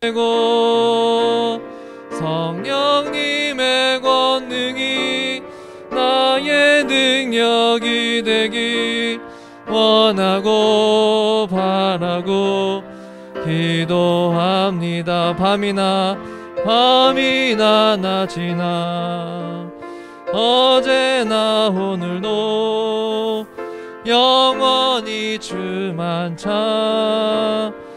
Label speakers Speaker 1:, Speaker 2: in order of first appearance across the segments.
Speaker 1: 되고 성령님의 권능이 나의 능력이 되길 원하고 바라고 기도합니다. 밤이나 낮이나 어제나 오늘도 영원히 주만 찬양해.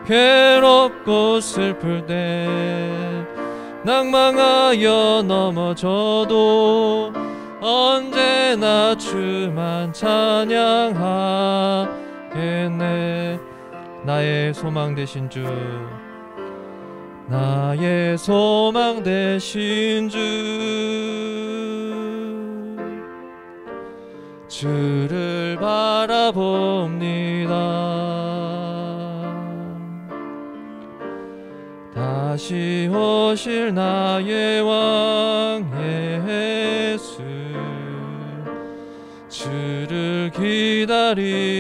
Speaker 1: 괴롭고 슬플 때 낭망하여 넘어져도 언제나 주만 찬양하겠네. 나의 소망 되신 주, 나의 소망 되신 주, 주를 바라봅니다. 다시 오실 나의 왕 예수, 주를 기다립니다.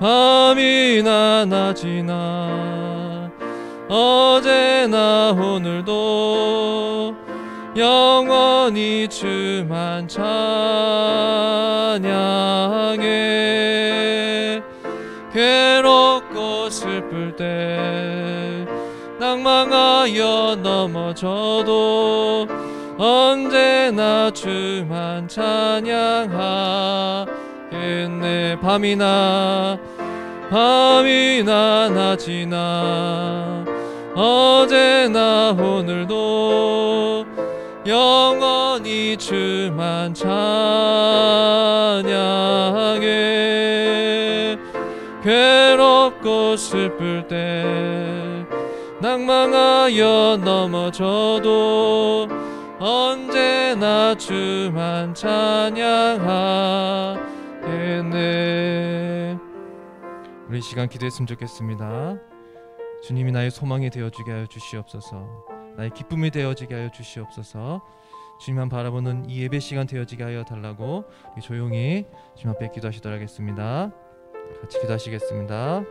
Speaker 1: 밤이나 낮이나 어제나 오늘도 영원히 주만 찬양해. 괴롭고 슬플 때 낭망하여 넘어져도 언제나 주만 찬양하겠네. 밤이나 낮이나 어제나 오늘도 영원히 주만 찬양해. 괴롭고 슬플 때 낭망하여 넘어져도 언제나 주만 찬양하겠네. 우리 시간 기도했으면 좋겠습니다. 주님이 나의 소망이 되어주게 하여 주시옵소서. 나의 기쁨이 되어지게 하여 주시옵소서. 주님만 바라보는 이 예배 시간 되어지게 하여 달라고 조용히 주님 앞에 기도하시도록 하겠습니다. 같이 기도하시겠습니다.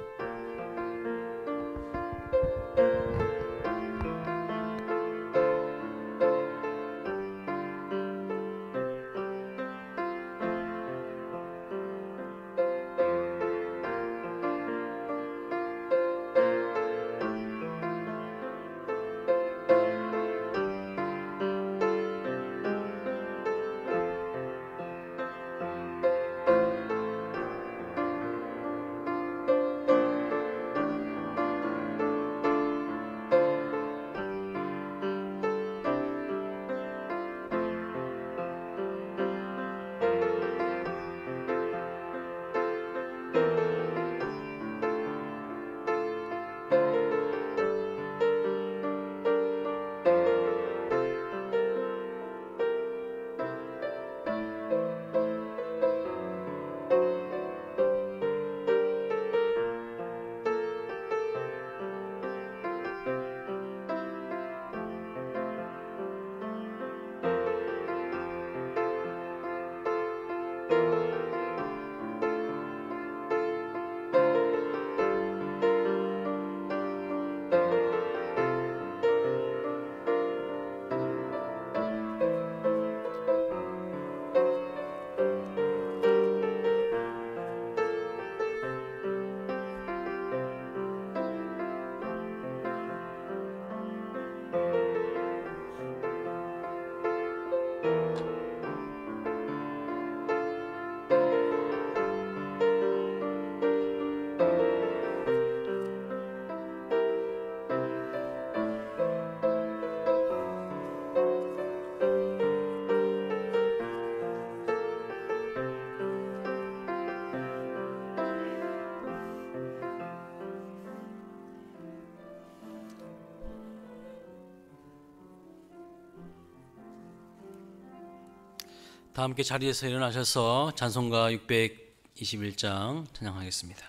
Speaker 2: 다 함께 자리에서 일어나셔서 찬송가 621장 찬양하겠습니다.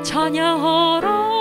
Speaker 3: 찬양하라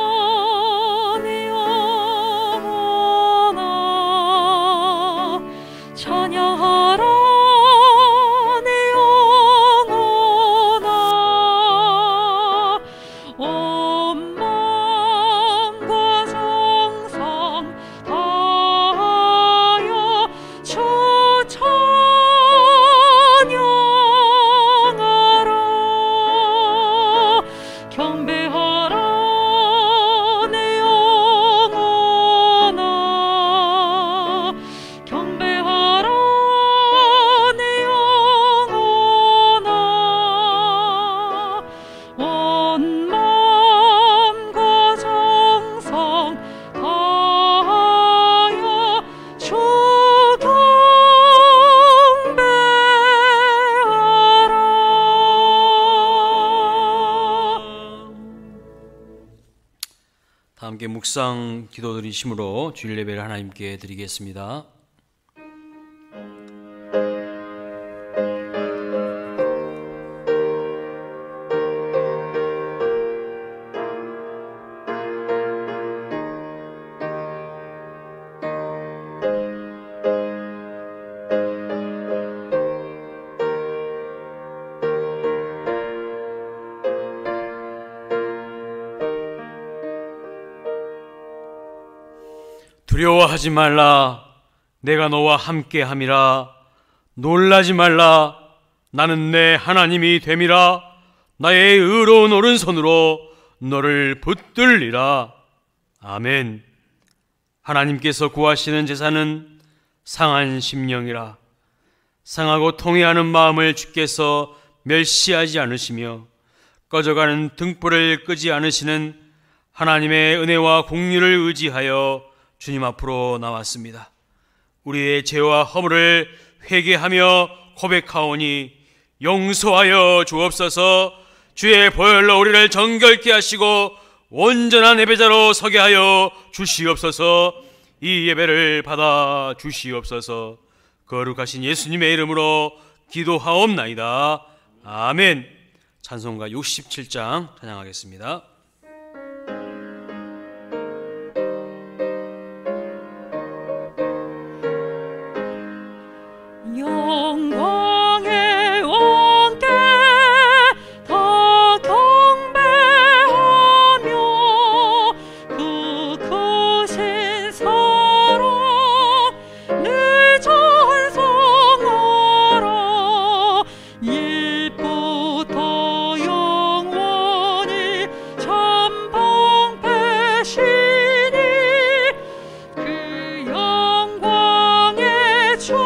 Speaker 2: 다 함께 묵상 기도 드리심으로 주일 예배를 하나님께 드리겠습니다. 두려워하지 말라. 내가 너와 함께함이라. 놀라지 말라. 나는 내 하나님이 됨이라. 나의 의로운 오른손으로 너를 붙들리라. 아멘. 하나님께서 구하시는 제사는 상한 심령이라. 상하고 통회하는 마음을 주께서 멸시하지 않으시며 꺼져가는 등불을 끄지 않으시는 하나님의 은혜와 공유를 의지하여 주님 앞으로 나왔습니다. 우리의 죄와 허물을 회개하며 고백하오니 용서하여 주옵소서. 주의 보혈로 우리를 정결케 하시고 온전한 예배자로 서게 하여 주시옵소서. 이 예배를 받아 주시옵소서. 거룩하신 예수님의 이름으로 기도하옵나이다. 아멘. 찬송가 67장 찬양하겠습니다.
Speaker 3: 영광의 왕께 더 경배하며 그 크신 사랑 늘 찬송하라. 옛부터 영원히 참 방패시니 그 영광의 주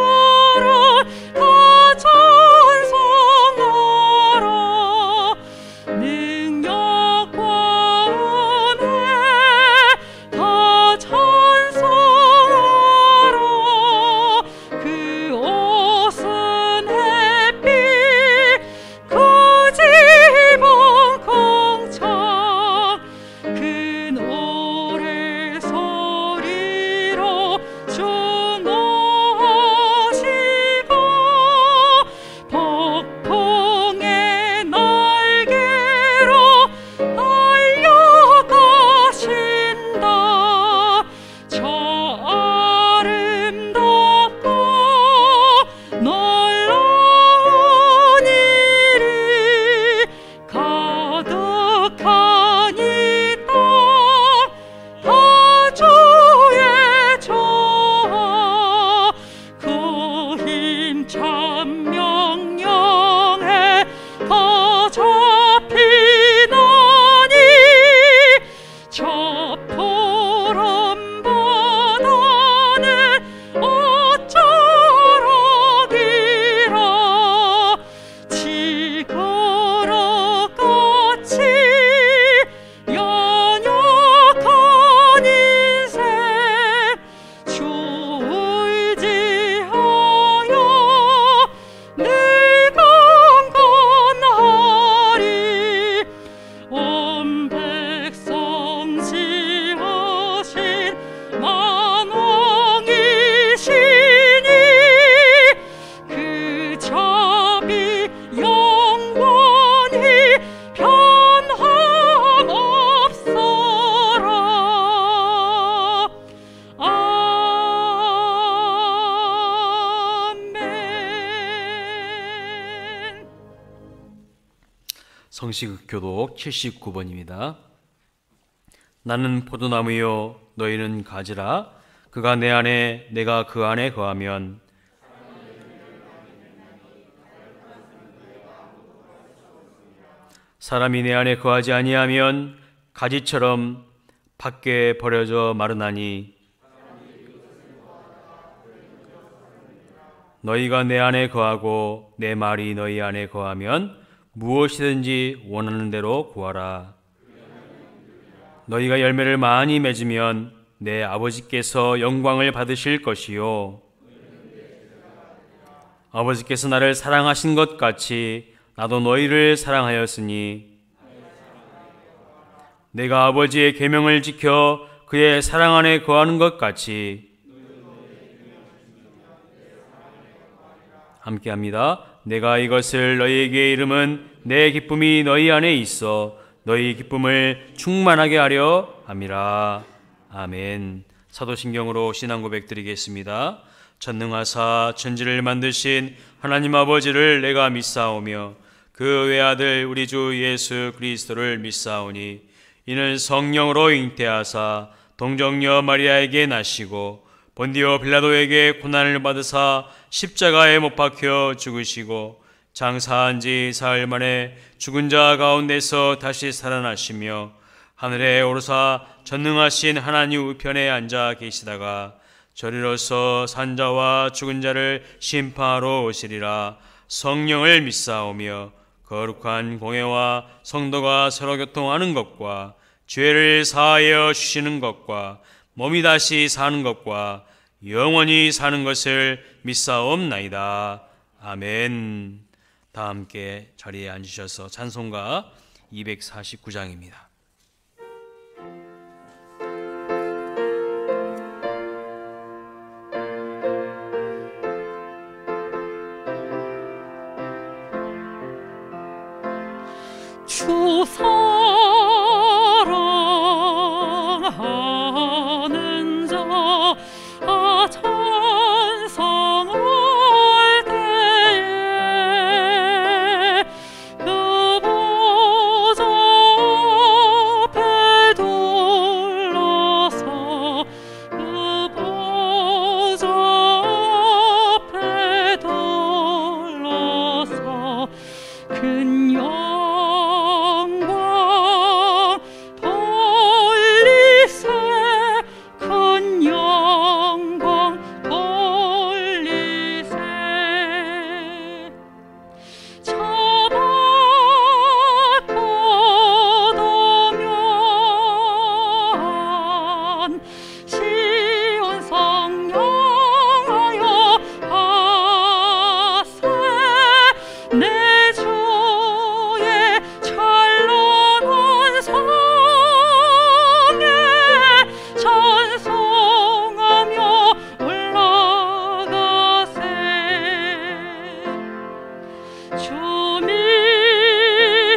Speaker 2: 성시교독 79번입니다. 나는 포도나무요 너희는 가지라. 그가 내 안에 내가 그 안에 거하면 사람이 내 안에 거하지 아니하면 가지처럼 밖에 버려져 마르나니 너희가 내 안에 거하고 내 말이 너희 안에 거하면 무엇이든지 원하는 대로 구하라. 너희가 열매를 많이 맺으면 내 아버지께서 영광을 받으실 것이요 아버지께서 나를 사랑하신 것 같이 나도 너희를 사랑하였으니 내가 아버지의 계명을 지켜 그의 사랑 안에 거하는 것 같이 함께합니다. 내가 이것을 너희에게 이름은 내 기쁨이 너희 안에 있어 너희 기쁨을 충만하게 하려 함이라. 아멘. 사도신경으로 신앙 고백 드리겠습니다. 전능하사 천지를 만드신 하나님 아버지를 내가 믿사오며 그 외아들 우리 주 예수 그리스도를 믿사오니 이는 성령으로 잉태하사 동정녀 마리아에게 나시고 본디오 빌라도에게 고난을 받으사 십자가에 못 박혀 죽으시고 장사한 지 사흘 만에 죽은 자 가운데서 다시 살아나시며 하늘에 오르사 전능하신 하나님 우편에 앉아 계시다가 저리로서 산자와 죽은 자를 심판하러 오시리라. 성령을 믿사오며 거룩한 공회와 성도가 서로 교통하는 것과 죄를 사하여 주시는 것과 몸이 다시 사는 것과 영원히 사는 것을 믿사옵나이다. 아멘. 다 함께 자리에 앉으셔서 찬송가 249장입니다.
Speaker 3: 주 사랑하는 자 찬송할 때에 그 보좌 앞에 둘러서 그 보좌 앞에 둘러서 큰 영광 돌리세 큰 영광 돌리세 저밭 보도면 시온 성 향하여 하세 내 주의 찬란한 성에 찬송하며 올라가세 주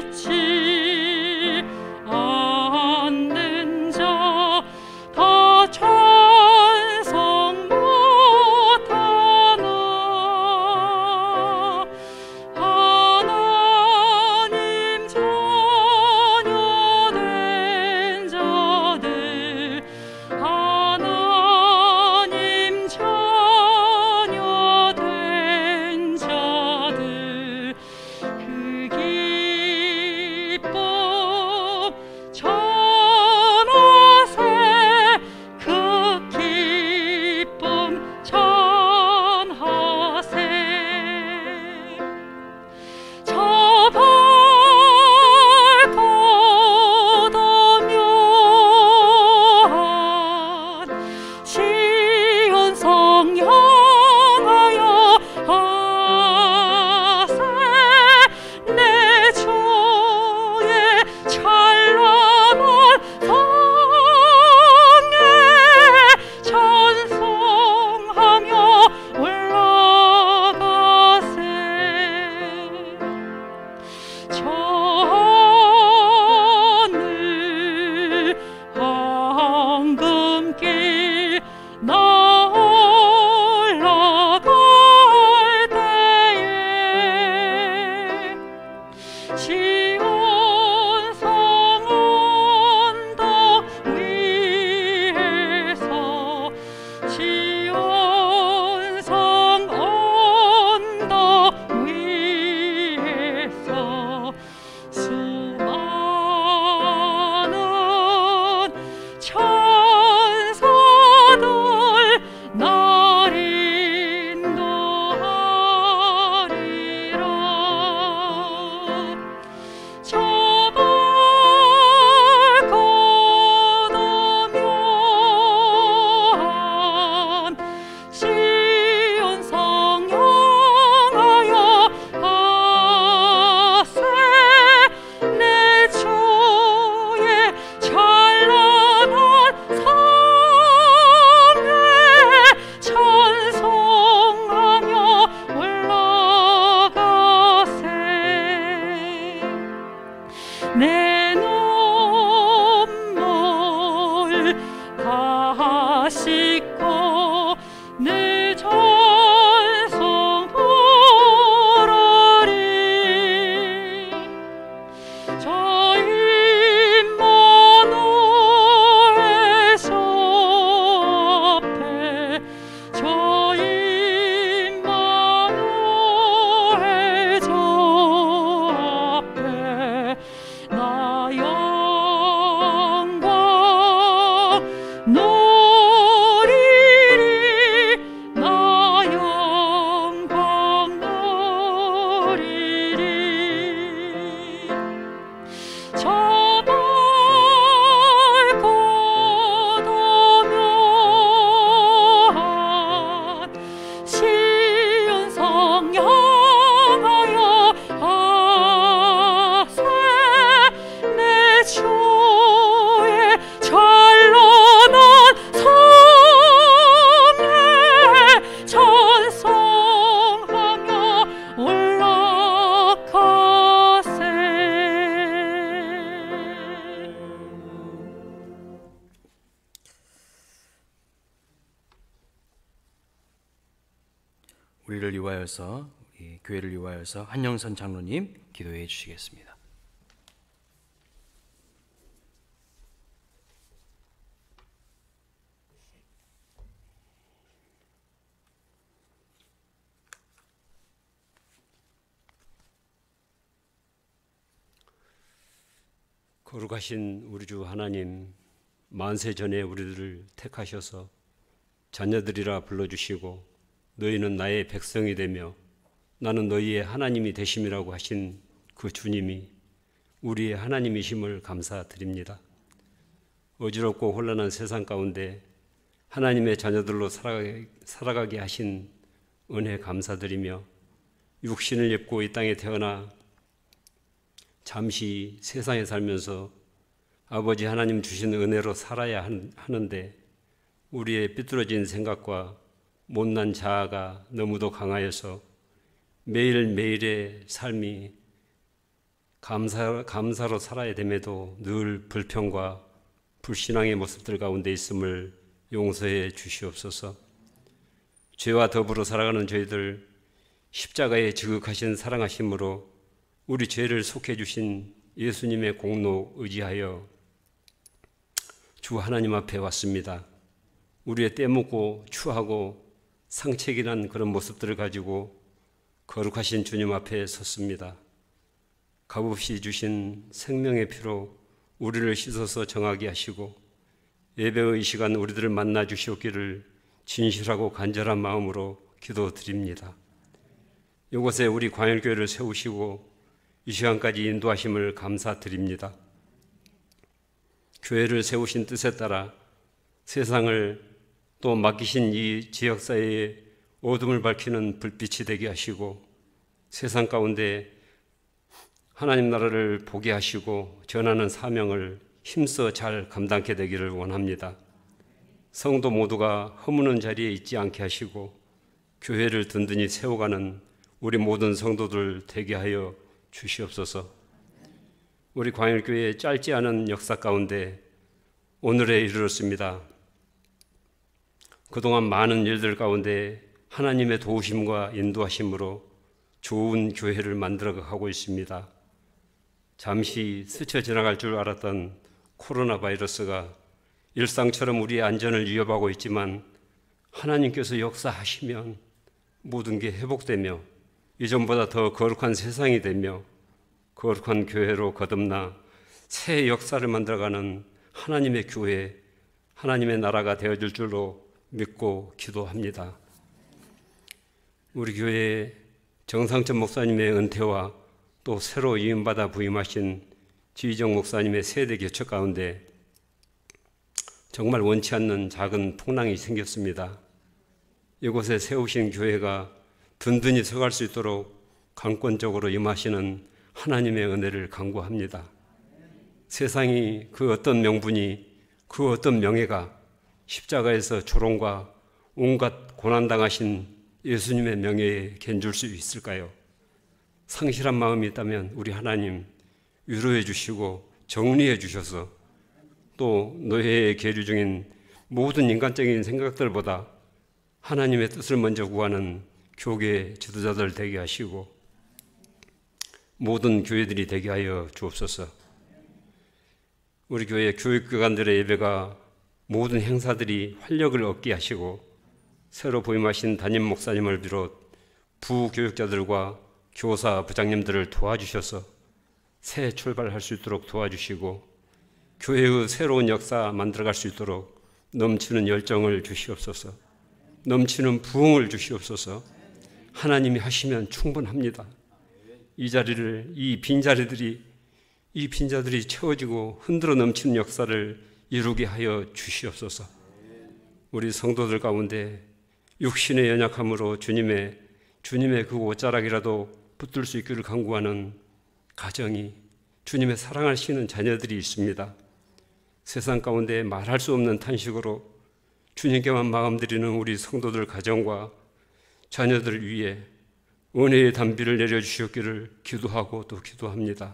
Speaker 3: 믿지 않는 자 다 찬송 못하나 하나님 자녀 된 자들 하나님 자녀 된 자들 그 기쁨 전하세 그 기쁨 전하세 저발 걷으면 시온 성 향하여 하세 내 주의 찬란한 성에 찬송하며 올라가세 저늘 황금길 나 올라갈 때에 시온 성 언덕 위에서 시온 성 언덕 위에서 수많은 찬송
Speaker 2: 우리를 위하여서, 우리 교회를 위하여서 한영선 장로님 기도해 주시겠습니다.
Speaker 4: 거룩하신 우리 주 하나님, 만세 전에 우리들을 택하셔서 자녀들이라 불러주시고 너희는 나의 백성이 되며 나는 너희의 하나님이 되심이라고 하신 그 주님이 우리의 하나님이심을 감사드립니다. 어지럽고 혼란한 세상 가운데 하나님의 자녀들로 살아가게 하신 은혜 감사드리며 육신을 입고 이 땅에 태어나 잠시 세상에 살면서 아버지 하나님 주신 은혜로 살아야 하는데 우리의 삐뚤어진 생각과 못난 자아가 너무도 강하여서 매일매일의 삶이 감사로 살아야 됨에도 늘 불평과 불신앙의 모습들 가운데 있음을 용서해 주시옵소서. 죄와 더불어 살아가는 저희들 십자가에 지극하신 사랑하심으로 우리 죄를 속해 주신 예수님의 공로 의지하여 주 하나님 앞에 왔습니다. 우리의 때묻고 추하고 상책이 난 그런 모습들을 가지고 거룩하신 주님 앞에 섰습니다. 값없이 주신 생명의 피로 우리를 씻어서 정하게 하시고 예배의 시간 우리들을 만나 주시옵기를 진실하고 간절한 마음으로 기도드립니다. 이곳에 우리 광일교회를 세우시고 이 시간까지 인도하심을 감사드립니다. 교회를 세우신 뜻에 따라 세상을 또 맡기신 이 지역사회의 어둠을 밝히는 불빛이 되게 하시고 세상 가운데 하나님 나라를 보게 하시고 전하는 사명을 힘써 잘 감당케 되기를 원합니다. 성도 모두가 허무는 자리에 있지 않게 하시고 교회를 든든히 세워가는 우리 모든 성도들 되게 하여 주시옵소서. 우리 광일교회의 짧지 않은 역사 가운데 오늘에 이르렀습니다. 그동안 많은 일들 가운데 하나님의 도우심과 인도하심으로 좋은 교회를 만들어가고 있습니다. 잠시 스쳐 지나갈 줄 알았던 코로나 바이러스가 일상처럼 우리의 안전을 위협하고 있지만 하나님께서 역사하시면 모든 게 회복되며 이전보다 더 거룩한 세상이 되며 거룩한 교회로 거듭나 새 역사를 만들어가는 하나님의 교회, 하나님의 나라가 되어질 줄로 믿고 기도합니다. 우리 교회의 정상천 목사님의 은퇴와 또 새로 이임받아 부임하신 지희정 목사님의 세대 교체 가운데 정말 원치 않는 작은 풍랑이 생겼습니다. 이곳에 세우신 교회가 든든히 서갈 수 있도록 강권적으로 임하시는 하나님의 은혜를 간구합니다. 세상이 그 어떤 명분이, 그 어떤 명예가 십자가에서 조롱과 온갖 고난당하신 예수님의 명예에 견줄 수 있을까요? 상실한 마음이 있다면 우리 하나님 위로해 주시고 정리해 주셔서 또 노예의 계류 중인 모든 인간적인 생각들보다 하나님의 뜻을 먼저 구하는 교계 지도자들 되게 하시고 모든 교회들이 되게 하여 주옵소서. 우리 교회 교육기관들의 예배가 모든 행사들이 활력을 얻게 하시고 새로 부임하신 담임 목사님을 비롯 부교육자들과 교사, 부장님들을 도와주셔서 새 출발할 수 있도록 도와주시고 교회의 새로운 역사 만들어갈 수 있도록 넘치는 열정을 주시옵소서. 넘치는 부흥을 주시옵소서. 하나님이 하시면 충분합니다. 이 자리를, 이 빈자리들이 채워지고 흔들어 넘치는 역사를 이루게 하여 주시옵소서. 우리 성도들 가운데 육신의 연약함으로 주님의 그 옷자락이라도 붙들 수 있기를 간구하는 가정이, 주님의 사랑하시는 자녀들이 있습니다. 세상 가운데 말할 수 없는 탄식으로 주님께만 마음 드리는 우리 성도들 가정과 자녀들을 위해 은혜의 단비를 내려주셨기를 기도하고 또 기도합니다.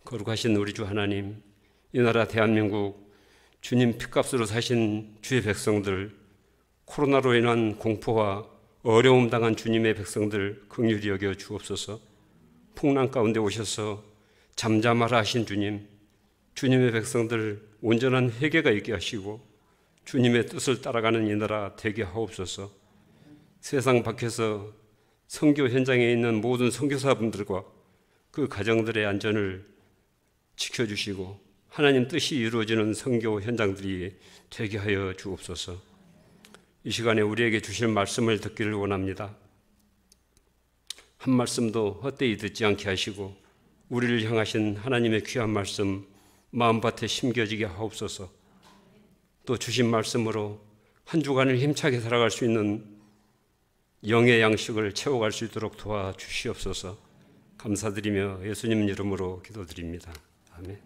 Speaker 4: 거룩하신 우리 주 하나님, 이 나라 대한민국 주님 피값으로 사신 주의 백성들, 코로나로 인한 공포와 어려움 당한 주님의 백성들 긍휼히 여겨 주옵소서. 풍랑 가운데 오셔서 잠잠하라 하신 주님, 주님의 백성들 온전한 회개가 있게 하시고 주님의 뜻을 따라가는 이나라 되게 하옵소서. 세상 밖에서 선교 현장에 있는 모든 선교사분들과 그 가정들의 안전을 지켜주시고 하나님 뜻이 이루어지는 선교 현장들이 되게 하여 주옵소서. 이 시간에 우리에게 주실 말씀을 듣기를 원합니다. 한 말씀도 헛되이 듣지 않게 하시고 우리를 향하신 하나님의 귀한 말씀 마음밭에 심겨지게 하옵소서. 또 주신 말씀으로 한 주간을 힘차게 살아갈 수 있는 영의 양식을 채워갈 수 있도록 도와주시옵소서. 감사드리며 예수님 이름으로 기도드립니다. 아멘.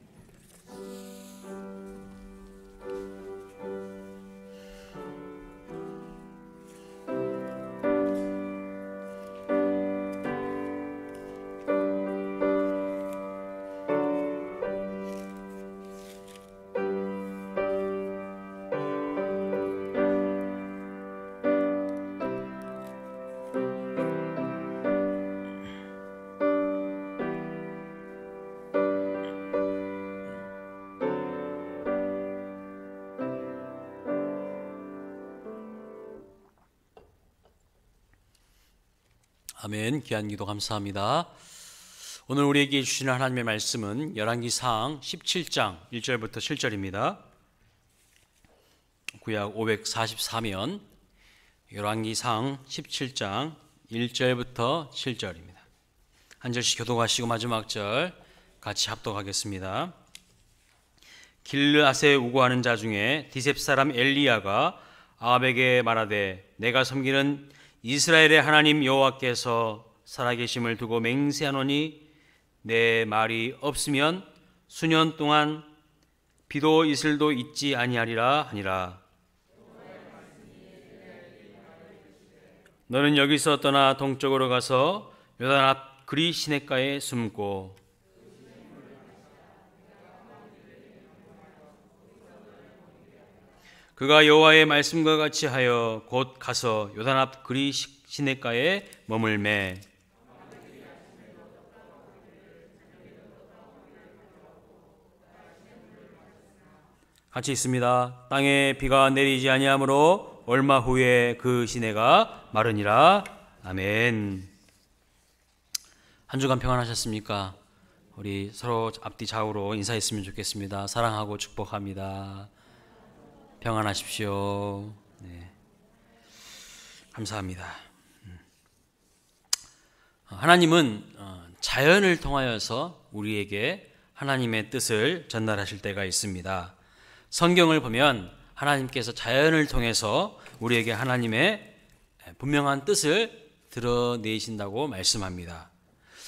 Speaker 5: 아멘. 귀한 기도 감사합니다. 오늘 우리에게 주시는 하나님의 말씀은 열왕기상 17장 1절부터 7절입니다. 구약 544면 열왕기상 17장 1절부터 7절입니다. 한 절씩 교독하시고 마지막 절 같이 합독하겠습니다. 길르앗에 우고하는 자 중에 디셉 사람 엘리야가 아합에게 말하되 내가 섬기는 이스라엘의 하나님 여호와께서 살아계심을 두고 맹세하노니 내 말이 없으면 수년 동안 비도 이슬도 있지 아니하리라 하니라. 너는 여기서 떠나 동쪽으로 가서 요단 앞 그리 시냇가에 숨고 그가 여호와의 말씀과 같이 하여 곧 가서 요단 앞 그리 시냇가에 머물매. 같이 있습니다. 땅에 비가 내리지 아니하므로 얼마 후에 그 시내가 마르니라. 아멘. 한 주간 평안하셨습니까? 우리 서로 앞뒤 좌우로 인사했으면 좋겠습니다. 사랑하고 축복합니다. 평안하십시오. 네. 감사합니다. 하나님은 자연을 통하여서 우리에게 하나님의 뜻을 전달하실 때가 있습니다. 성경을 보면 하나님께서 자연을 통해서 우리에게 하나님의 분명한 뜻을 드러내신다고 말씀합니다.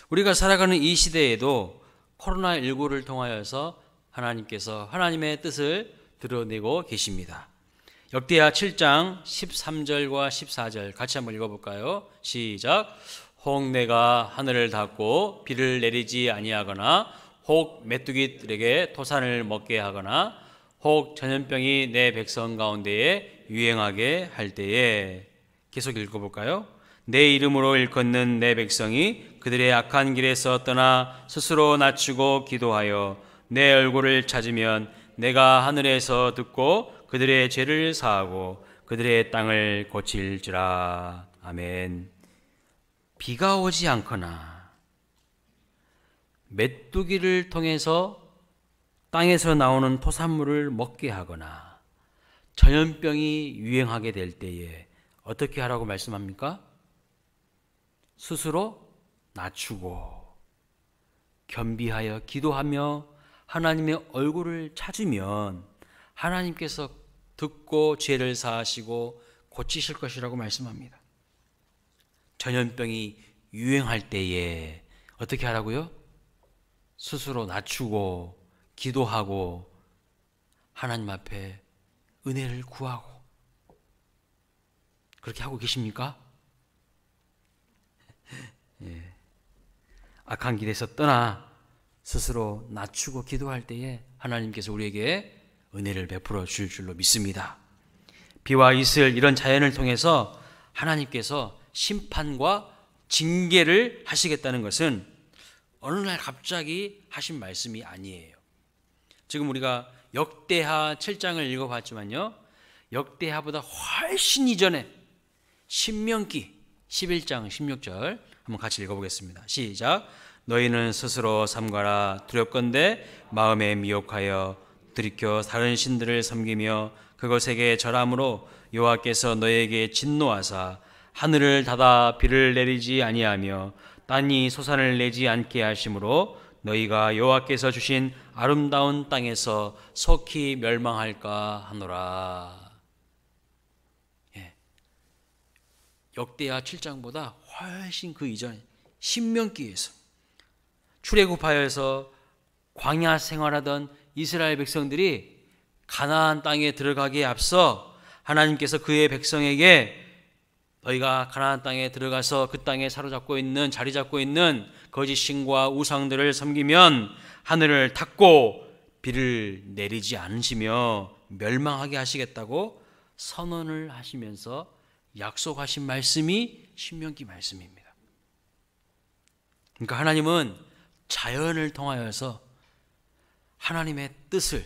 Speaker 5: 우리가 살아가는 이 시대에도 코로나19를 통하여서 하나님께서 하나님의 뜻을 드러내고 계십니다. 역대하 7장 13절과 14절 같이 한번 읽어볼까요? 시작. 혹 내가 하늘을 닫고 비를 내리지 아니하거나 혹 메뚜기들에게 토산을 먹게 하거나 혹 전염병이 내 백성 가운데에 유행하게 할 때에 계속 읽어볼까요? 내 이름으로 일컫는 내 백성이 그들의 악한 길에서 떠나 스스로 낮추고 기도하여 내 얼굴을 찾으면 내가 하늘에서 듣고 그들의 죄를 사하고 그들의 땅을 고칠지라. 아멘. 비가 오지 않거나 메뚜기를 통해서 땅에서 나오는 토산물을 먹게 하거나 전염병이 유행하게 될 때에 어떻게 하라고 말씀합니까? 스스로 낮추고 겸비하여 기도하며 하나님의 얼굴을 찾으면 하나님께서 듣고 죄를 사하시고 고치실 것이라고 말씀합니다. 전염병이 유행할 때에 어떻게 하라고요? 스스로 낮추고 기도하고 하나님 앞에 은혜를 구하고 그렇게 하고 계십니까? 예. 악한 길에서 떠나 스스로 낮추고 기도할 때에 하나님께서 우리에게 은혜를 베풀어 주실 줄로 믿습니다. 비와 이슬 이런 자연을 통해서 하나님께서 심판과 징계를 하시겠다는 것은 어느 날 갑자기 하신 말씀이 아니에요. 지금 우리가 역대하 7장을 읽어봤지만요, 역대하보다 훨씬 이전에 신명기 11장 16절 한번 같이 읽어보겠습니다. 시작. 너희는 스스로 삼가라. 두렵건대 마음에 미혹하여 들이켜 다른 신들을 섬기며 그것에게 절함으로 여호와께서 너희에게 진노하사 하늘을 닫아 비를 내리지 아니하며 땅이 소산을 내지 않게 하심으로 너희가 여호와께서 주신 아름다운 땅에서 속히 멸망할까 하노라. 역대하 7장보다 훨씬 그 이전 신명기에서 출애굽하여서 광야 생활하던 이스라엘 백성들이 가나안 땅에 들어가기에 앞서 하나님께서 그의 백성에게 너희가 가나안 땅에 들어가서 그 땅에 사로잡고 있는 자리 잡고 있는 거짓 신과 우상들을 섬기면 하늘을 닫고 비를 내리지 않으시며 멸망하게 하시겠다고 선언을 하시면서 약속하신 말씀이 신명기 말씀입니다. 그러니까 하나님은 자연을 통하여서 하나님의 뜻을,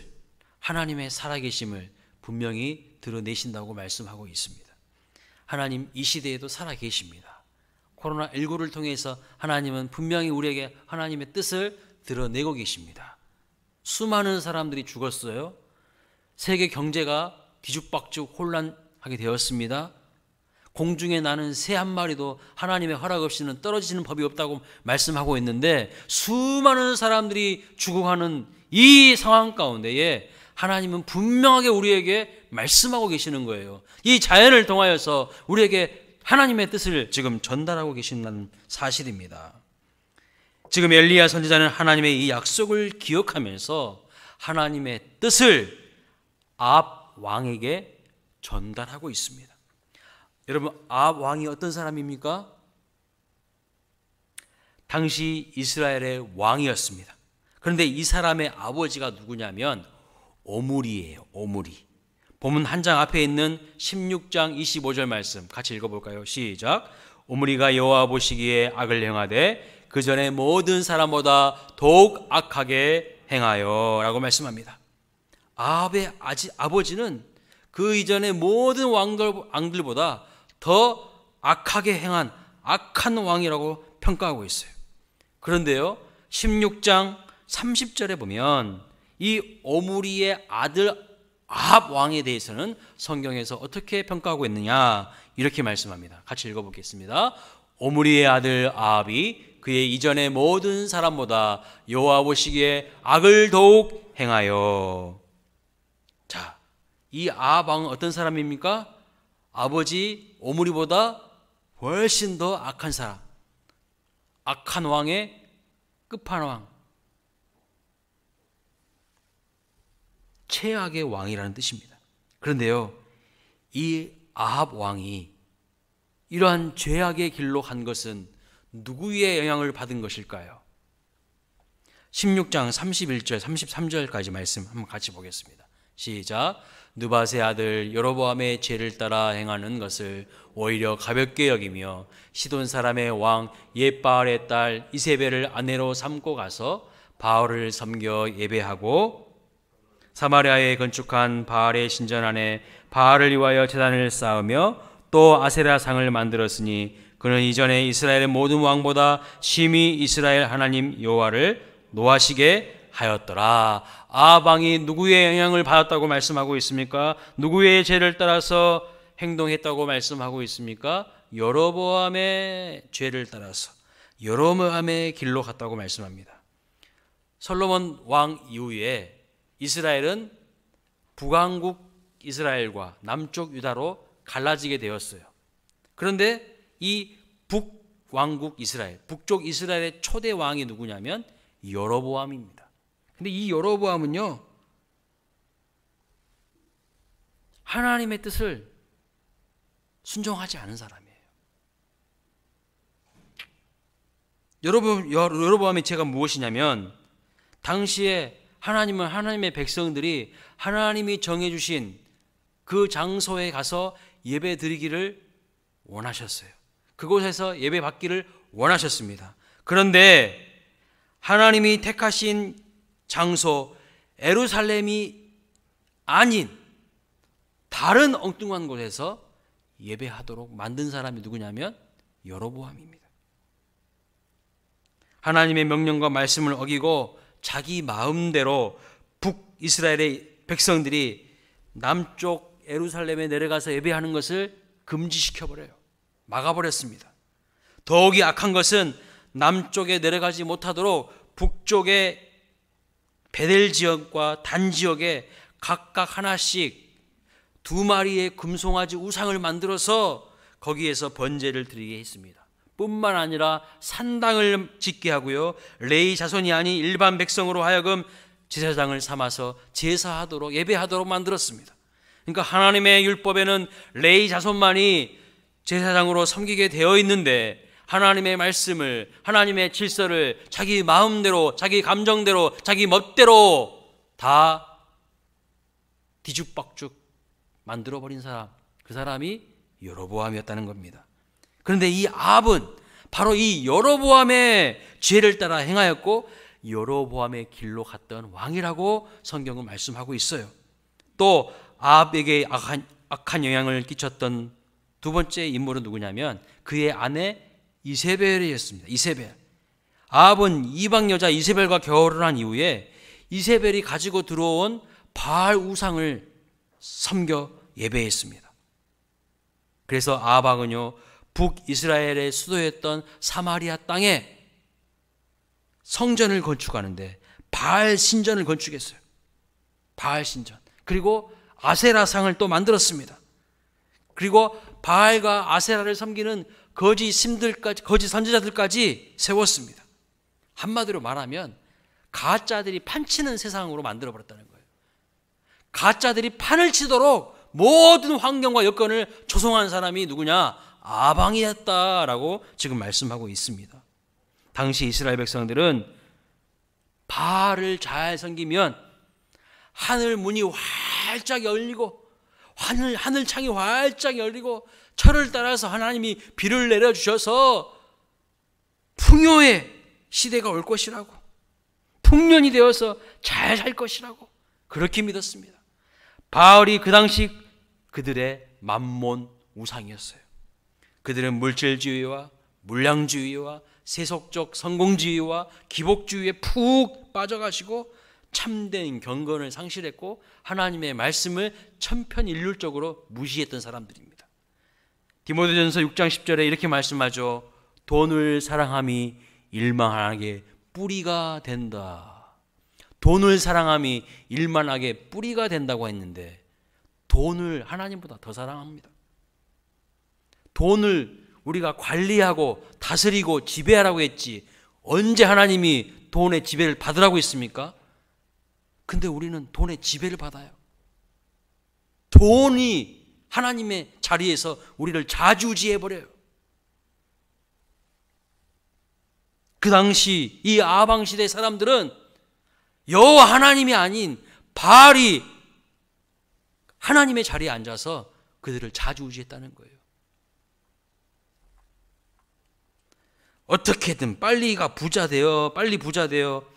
Speaker 5: 하나님의 살아계심을 분명히 드러내신다고 말씀하고 있습니다. 하나님 이 시대에도 살아계십니다. 코로나19를 통해서 하나님은 분명히 우리에게 하나님의 뜻을 드러내고 계십니다. 수많은 사람들이 죽었어요. 세계 경제가 뒤죽박죽 혼란하게 되었습니다. 공중에 나는 새 한 마리도 하나님의 허락 없이는 떨어지는 법이 없다고 말씀하고 있는데 수많은 사람들이 죽어가는 이 상황 가운데에 하나님은 분명하게 우리에게 말씀하고 계시는 거예요. 이 자연을 통하여서 우리에게 하나님의 뜻을 지금 전달하고 계신다는 사실입니다. 지금 엘리야 선지자는 하나님의 이 약속을 기억하면서 하나님의 뜻을 아합 왕에게 전달하고 있습니다. 여러분, 아합 왕이 어떤 사람입니까? 당시 이스라엘의 왕이었습니다. 그런데 이 사람의 아버지가 누구냐면 오므리예요. 오므리. 본문 한 장 앞에 있는 16장 25절 말씀 같이 읽어볼까요? 시작. 오므리가 여호와 보시기에 악을 행하되 그 전에 모든 사람보다 더욱 악하게 행하여 라고 말씀합니다. 아합의 아버지는 그 이전의 모든 왕들보다 더 악하게 행한 악한 왕이라고 평가하고 있어요. 그런데요, 16장 30절에 보면 이 오므리의 아들 아합 왕에 대해서는 성경에서 어떻게 평가하고 있느냐, 이렇게 말씀합니다. 같이 읽어보겠습니다. 오므리의 아들 아합이 그의 이전의 모든 사람보다 여호와 보시기에 악을 더욱 행하여. 자, 이 아합 왕은 어떤 사람입니까? 아버지 오므리보다 훨씬 더 악한 사람, 악한 왕의 끝판왕, 최악의 왕이라는 뜻입니다. 그런데요, 이 아합 왕이 이러한 죄악의 길로 간 것은 누구의 영향을 받은 것일까요? 16장 31절 33절까지 말씀 한번 같이 보겠습니다. 시작. 느밧의 아들 여로보암의 죄를 따라 행하는 것을 오히려 가볍게 여기며 시돈 사람의 왕 옙바알의 딸 이세벨을 아내로 삼고 가서 바알을 섬겨 예배하고 사마리아에 건축한 바알의 신전 안에 바알을 위하여 제단을 쌓으며 또 아세라상을 만들었으니 그는 이전에 이스라엘의 모든 왕보다 심히 이스라엘 하나님 여호와를 노하시게 하였더라. 아합 왕이 누구의 영향을 받았다고 말씀하고 있습니까? 누구의 죄를 따라서 행동했다고 말씀하고 있습니까? 여로보암의 죄를 따라서 여로보암의 길로 갔다고 말씀합니다. 솔로몬 왕 이후에 이스라엘은 북왕국 이스라엘과 남쪽 유다로 갈라지게 되었어요. 그런데 이 북왕국 이스라엘, 북쪽 이스라엘의 초대 왕이 누구냐면 여로보암입니다. 근데 이 여로보암은요, 하나님의 뜻을 순종하지 않은 사람이에요. 여로보암의 죄가 무엇이냐면 당시에 하나님은 하나님의 백성들이 하나님이 정해주신 그 장소에 가서 예배 드리기를 원하셨어요. 그곳에서 예배 받기를 원하셨습니다. 그런데 하나님이 택하신 장소 예루살렘이 아닌 다른 엉뚱한 곳에서 예배하도록 만든 사람이 누구냐면 여로보암입니다. 하나님의 명령과 말씀을 어기고 자기 마음대로 북이스라엘의 백성들이 남쪽 예루살렘에 내려가서 예배하는 것을 금지시켜버려요. 막아버렸습니다. 더욱이 악한 것은 남쪽에 내려가지 못하도록 북쪽의 베델 지역과 단 지역에 각각 하나씩 2마리의 금송아지 우상을 만들어서 거기에서 번제를 드리게 했습니다. 뿐만 아니라 산당을 짓게 하고요, 레위 자손이 아닌 일반 백성으로 하여금 제사장을 삼아서 제사하도록 예배하도록 만들었습니다. 그러니까 하나님의 율법에는 레위 자손만이 제사장으로 섬기게 되어 있는데 하나님의 말씀을, 하나님의 질서를 자기 마음대로, 자기 감정대로, 자기 멋대로 다 뒤죽박죽 만들어버린 사람, 그 사람이 여로보암이었다는 겁니다. 그런데 이 아합은 바로 이 여로보암의 죄를 따라 행하였고 여로보암의 길로 갔던 왕이라고 성경은 말씀하고 있어요. 또 아합에게 악한 영향을 끼쳤던 두 번째 인물은 누구냐면 그의 아내 이세벨이었습니다. 이세벨. 아합은 이방 여자 이세벨과 결혼한 이후에 이세벨이 가지고 들어온 바알 우상을 섬겨 예배했습니다. 그래서 아합 왕은요, 북이스라엘의 수도였던 사마리아 땅에 성전을 건축하는데 바알 신전을 건축했어요. 바알 신전. 그리고 아세라상을 또 만들었습니다. 그리고 바알과 아세라를 섬기는 거짓 신들까지, 거짓 선지자들까지 세웠습니다. 한마디로 말하면 가짜들이 판치는 세상으로 만들어버렸다는 거예요. 가짜들이 판을 치도록 모든 환경과 여건을 조성한 사람이 누구냐? 아방이었다라고 지금 말씀하고 있습니다. 당시 이스라엘 백성들은 바알을 잘 섬기면 하늘 문이 활짝 열리고 하늘 창이 활짝 열리고 철을 따라서 하나님이 비를 내려주셔서 풍요의 시대가 올 것이라고, 풍년이 되어서 잘 살 것이라고 그렇게 믿었습니다. 바알이 그 당시 그들의 만몬 우상이었어요. 그들은 물질주의와 물량주의와 세속적 성공주의와 기복주의에 푹 빠져가지고 참된 경건을 상실했고 하나님의 말씀을 천편일률적으로 무시했던 사람들입니다. 디모데전서 6장 10절에 이렇게 말씀하죠. 돈을 사랑함이 일만하게 뿌리가 된다. 돈을 사랑함이 일만하게 뿌리가 된다고 했는데 돈을 하나님보다 더 사랑합니다. 돈을 우리가 관리하고 다스리고 지배하라고 했지 언제 하나님이 돈의 지배를 받으라고 했습니까? 근데 우리는 돈의 지배를 받아요. 돈이 하나님의 자리에서 우리를 좌지우지해버려요. 그 당시 이 아방 시대 사람들은 여호와 하나님이 아닌 바알이 하나님의 자리에 앉아서 그들을 좌지우지했다는 거예요. 어떻게든 빨리 부자 되어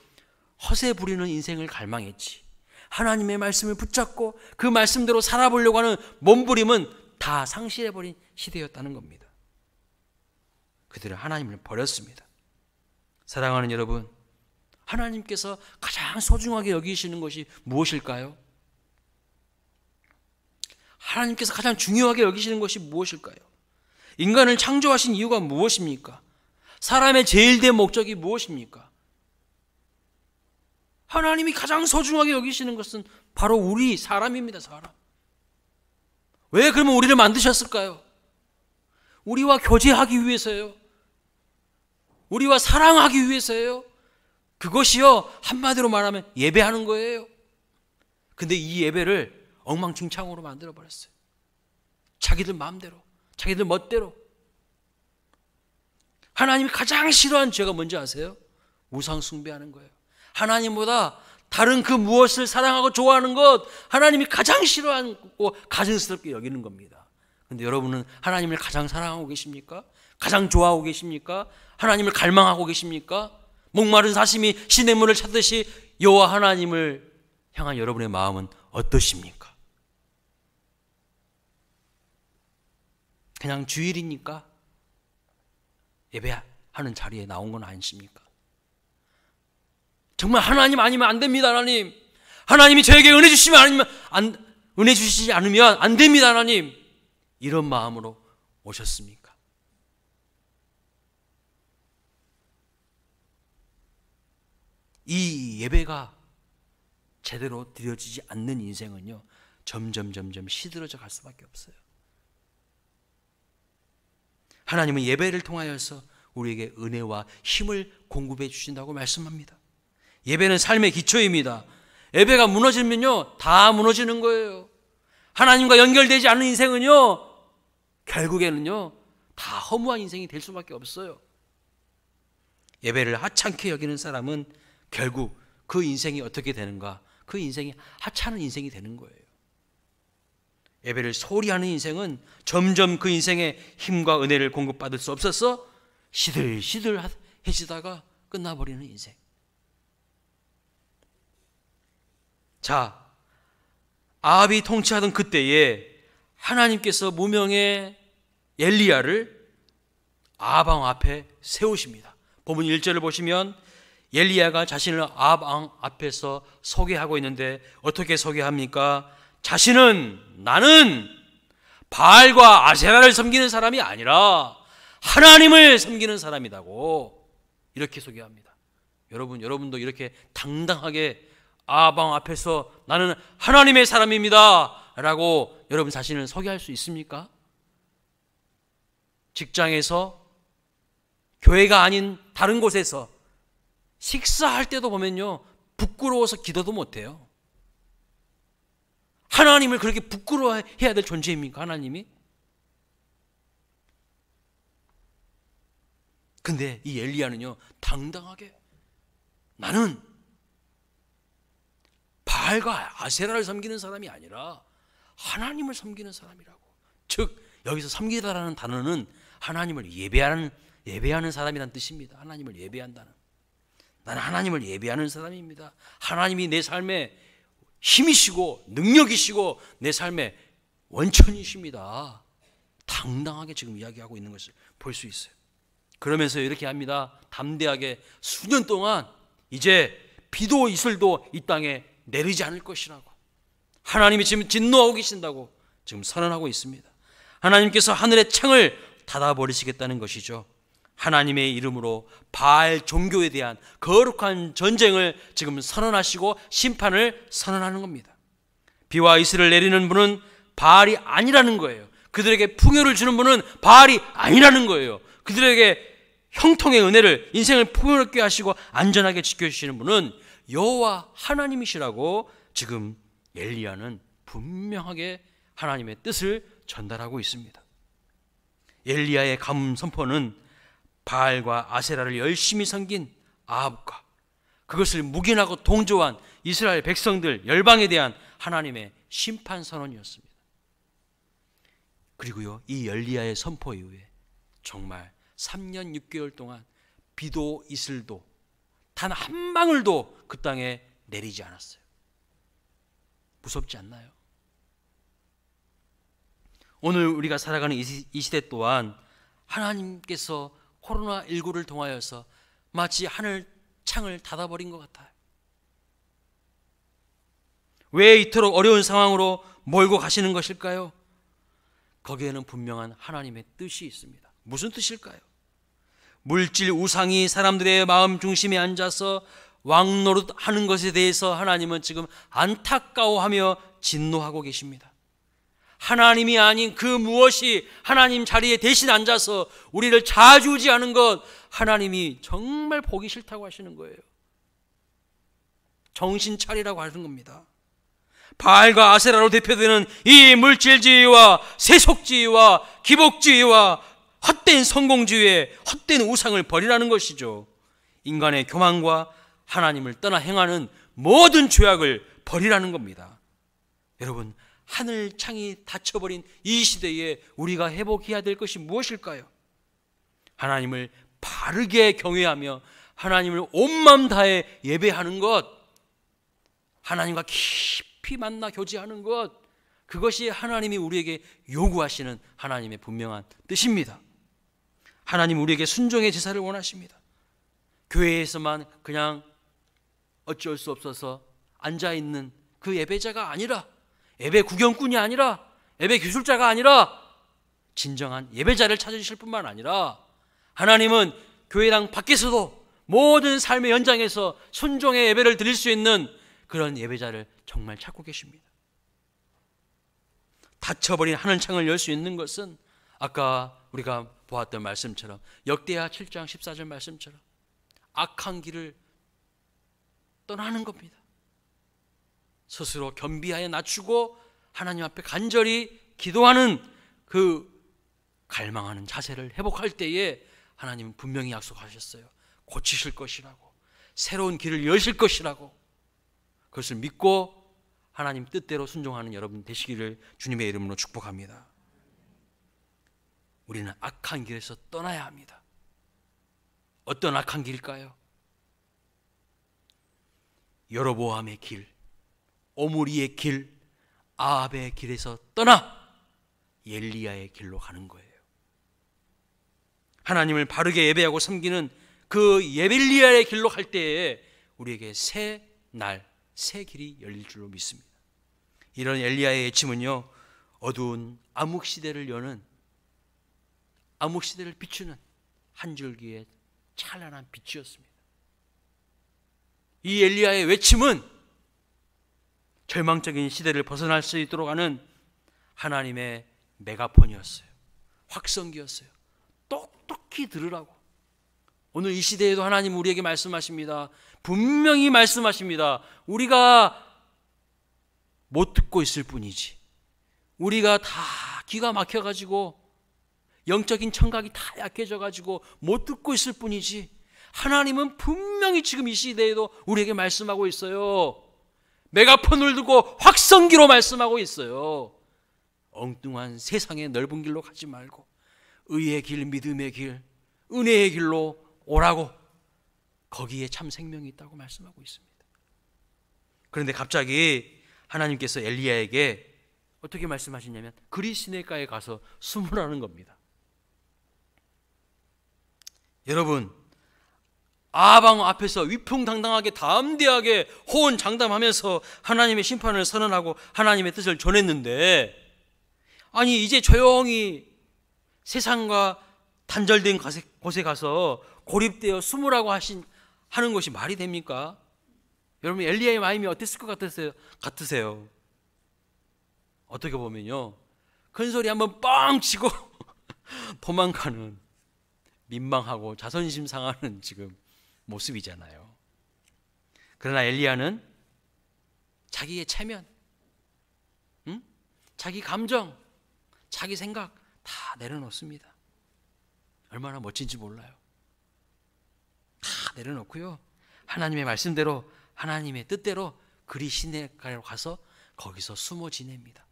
Speaker 5: 허세 부리는 인생을 갈망했지. 하나님의 말씀을 붙잡고 그 말씀대로 살아보려고 하는 몸부림은 다 상실해버린 시대였다는 겁니다. 그들은 하나님을 버렸습니다. 사랑하는 여러분, 하나님께서 가장 소중하게 여기시는 것이 무엇일까요? 하나님께서 가장 중요하게 여기시는 것이 무엇일까요? 인간을 창조하신 이유가 무엇입니까? 사람의 제일 된 목적이 무엇입니까? 하나님이 가장 소중하게 여기시는 것은 바로 우리 사람입니다. 사람. 왜 그러면 우리를 만드셨을까요? 우리와 교제하기 위해서요. 우리와 사랑하기 위해서요. 그것이요, 한마디로 말하면 예배하는 거예요. 근데 이 예배를 엉망진창으로 만들어버렸어요. 자기들 마음대로, 자기들 멋대로. 하나님이 가장 싫어하는 죄가 뭔지 아세요? 우상 숭배하는 거예요. 하나님보다 다른 그 무엇을 사랑하고 좋아하는 것, 하나님이 가장 싫어하고 가증스럽게 여기는 겁니다. 근데 여러분은 하나님을 가장 사랑하고 계십니까? 가장 좋아하고 계십니까? 하나님을 갈망하고 계십니까? 목마른 사슴이 시냇물을 찾듯이 여호와 하나님을 향한 여러분의 마음은 어떠십니까? 그냥 주일이니까 예배하는 자리에 나온 건 아니십니까? 정말 하나님 아니면 안 됩니다. 하나님이 저에게 은혜 주시면 은혜 주시지 않으면 안 됩니다. 하나님, 이런 마음으로 오셨습니까? 이 예배가 제대로 드려지지 않는 인생은요, 점점 시들어져 갈 수밖에 없어요. 하나님은 예배를 통하여서 우리에게 은혜와 힘을 공급해 주신다고 말씀합니다. 예배는 삶의 기초입니다. 예배가 무너지면요, 다 무너지는 거예요. 하나님과 연결되지 않은 인생은요, 결국에는요, 다 허무한 인생이 될 수밖에 없어요. 예배를 하찮게 여기는 사람은 결국 그 인생이 어떻게 되는가? 그 인생이 하찮은 인생이 되는 거예요. 예배를 소홀히 하는 인생은 점점 그 인생에 힘과 은혜를 공급받을 수 없어서 시들시들해지다가 끝나버리는 인생. 자, 아합이 통치하던 그때에 하나님께서 무명의 엘리야를 아합 왕 앞에 세우십니다. 본문 1절을 보시면 엘리야가 자신을 아합 왕 앞에서 소개하고 있는데 어떻게 소개합니까? 나는 바알과 아세라를 섬기는 사람이 아니라 하나님을 섬기는 사람이라고 이렇게 소개합니다. 여러분도 이렇게 당당하게 아합 왕 앞에서 나는 하나님의 사람입니다 라고 여러분 자신을 소개할 수 있습니까? 직장에서, 교회가 아닌 다른 곳에서 식사할 때도 보면요, 부끄러워서 기도도 못해요. 하나님을 그렇게 부끄러워해야 될 존재입니까? 하나님이? 근데 이 엘리야는요, 당당하게 나는 바알과 아세라를 섬기는 사람이 아니라 하나님을 섬기는 사람이라고. 즉 여기서 섬기다라는 단어는 하나님을 예배하는 사람이란 뜻입니다. 하나님을 예배한다는. 나는 하나님을 예배하는 사람입니다. 하나님이 내 삶에 힘이시고 능력이시고 내 삶의 원천이십니다. 당당하게 지금 이야기하고 있는 것을 볼 수 있어요. 그러면서 이렇게 합니다. 담대하게 수년 동안 이제 비도 이슬도 이 땅에 내리지 않을 것이라고, 하나님이 지금 진노하고 계신다고 지금 선언하고 있습니다. 하나님께서 하늘의 창을 닫아버리시겠다는 것이죠. 하나님의 이름으로 바알 종교에 대한 거룩한 전쟁을 지금 선언하시고 심판을 선언하는 겁니다. 비와 이슬을 내리는 분은 바알이 아니라는 거예요. 그들에게 풍요를 주는 분은 바알이 아니라는 거예요. 그들에게 형통의 은혜를, 인생을 풍요롭게 하시고 안전하게 지켜주시는 분은 여호와 하나님이시라고 지금 엘리야는 분명하게 하나님의 뜻을 전달하고 있습니다. 엘리야의 가뭄 선포는 바알과 아세라를 열심히 섬긴 아합과 그것을 묵인하고 동조한 이스라엘 백성들, 열방에 대한 하나님의 심판 선언이었습니다. 그리고요, 이 엘리야의 선포 이후에 정말 3년 6개월 동안 비도 이슬도 단 한 방울도 그 땅에 내리지 않았어요. 무섭지 않나요? 오늘 우리가 살아가는 이 시대 또한 하나님께서 코로나19를 통하여서 마치 하늘 창을 닫아버린 것 같아요. 왜 이토록 어려운 상황으로 몰고 가시는 것일까요? 거기에는 분명한 하나님의 뜻이 있습니다. 무슨 뜻일까요? 물질 우상이 사람들의 마음 중심에 앉아서 왕노릇하는 것에 대해서 하나님은 지금 안타까워하며 진노하고 계십니다. 하나님이 아닌 그 무엇이 하나님 자리에 대신 앉아서 우리를 좌지우지하는 것, 하나님이 정말 보기 싫다고 하시는 거예요. 정신 차리라고 하는 겁니다. 바알과 아세라로 대표되는 이 물질주의와 세속주의와 기복주의와 헛된 성공주의의 헛된 우상을 버리라는 것이죠. 인간의 교만과 하나님을 떠나 행하는 모든 죄악을 버리라는 겁니다. 여러분, 하늘 창이 닫혀버린 이 시대에 우리가 회복해야 될 것이 무엇일까요? 하나님을 바르게 경외하며 하나님을 온 마음 다해 예배하는 것, 하나님과 깊이 만나 교제하는 것, 그것이 하나님이 우리에게 요구하시는 하나님의 분명한 뜻입니다. 하나님 우리에게 순종의 제사를 원하십니다. 교회에서만 그냥 어쩔 수 없어서 앉아있는 그 예배자가 아니라, 예배 구경꾼이 아니라, 예배 기술자가 아니라 진정한 예배자를 찾으실 뿐만 아니라 하나님은 교회당 밖에서도 모든 삶의 현장에서 순종의 예배를 드릴 수 있는 그런 예배자를 정말 찾고 계십니다. 닫혀버린 하늘창을 열 수 있는 것은 아까 우리가 보았던 말씀처럼, 역대하 7장 14절 말씀처럼 악한 길을 떠나는 겁니다. 스스로 겸비하여 낮추고 하나님 앞에 간절히 기도하는 그 갈망하는 자세를 회복할 때에 하나님은 분명히 약속하셨어요. 고치실 것이라고, 새로운 길을 여실 것이라고. 그것을 믿고 하나님 뜻대로 순종하는 여러분 되시기를 주님의 이름으로 축복합니다. 우리는 악한 길에서 떠나야 합니다. 어떤 악한 길일까요? 여로보암의 길, 오므리의 길, 아합의 길에서 떠나 엘리야의 길로 가는 거예요. 하나님을 바르게 예배하고 섬기는 그 엘리야의 길로 갈 때에 우리에게 새 날, 새 길이 열릴 줄로 믿습니다. 이런 엘리야의 외침은요, 어두운 암흑시대를 여는, 암흑시대를 비추는 한 줄기의 찬란한 빛이었습니다. 이 엘리야의 외침은 절망적인 시대를 벗어날 수 있도록 하는 하나님의 메가폰이었어요. 확성기였어요. 똑똑히 들으라고. 오늘 이 시대에도 하나님 우리에게 말씀하십니다. 분명히 말씀하십니다. 우리가 못 듣고 있을 뿐이지, 우리가 다 귀가 막혀가지고 영적인 청각이 다 약해져가지고 못 듣고 있을 뿐이지, 하나님은 분명히 지금 이 시대에도 우리에게 말씀하고 있어요. 메가폰을 두고 확성기로 말씀하고 있어요. 엉뚱한 세상의 넓은 길로 가지 말고 의의 길, 믿음의 길, 은혜의 길로 오라고, 거기에 참 생명이 있다고 말씀하고 있습니다. 그런데 갑자기 하나님께서 엘리야에게 어떻게 말씀하시냐면 그리 시내가에 가서 숨으라는 겁니다. 여러분, 아방 앞에서 위풍당당하게 담대하게 호언장담하면서 하나님의 심판을 선언하고 하나님의 뜻을 전했는데, 아니 이제 조용히 세상과 단절된 곳에 가서 고립되어 숨으라고 하는 것이 말이 됩니까? 여러분, 엘리야의 마음이 어땠을 것 같으세요? 어떻게 보면요, 큰 소리 한번 뻥 치고 도망가는, 민망하고 자존심 상하는 지금 모습이잖아요. 그러나 엘리야는 자기의 체면, 자기 감정, 자기 생각 다 내려놓습니다. 얼마나 멋진지 몰라요. 다 내려놓고요, 하나님의 말씀대로, 하나님의 뜻대로 그리 시내가로 가서 거기서 숨어 지냅니다.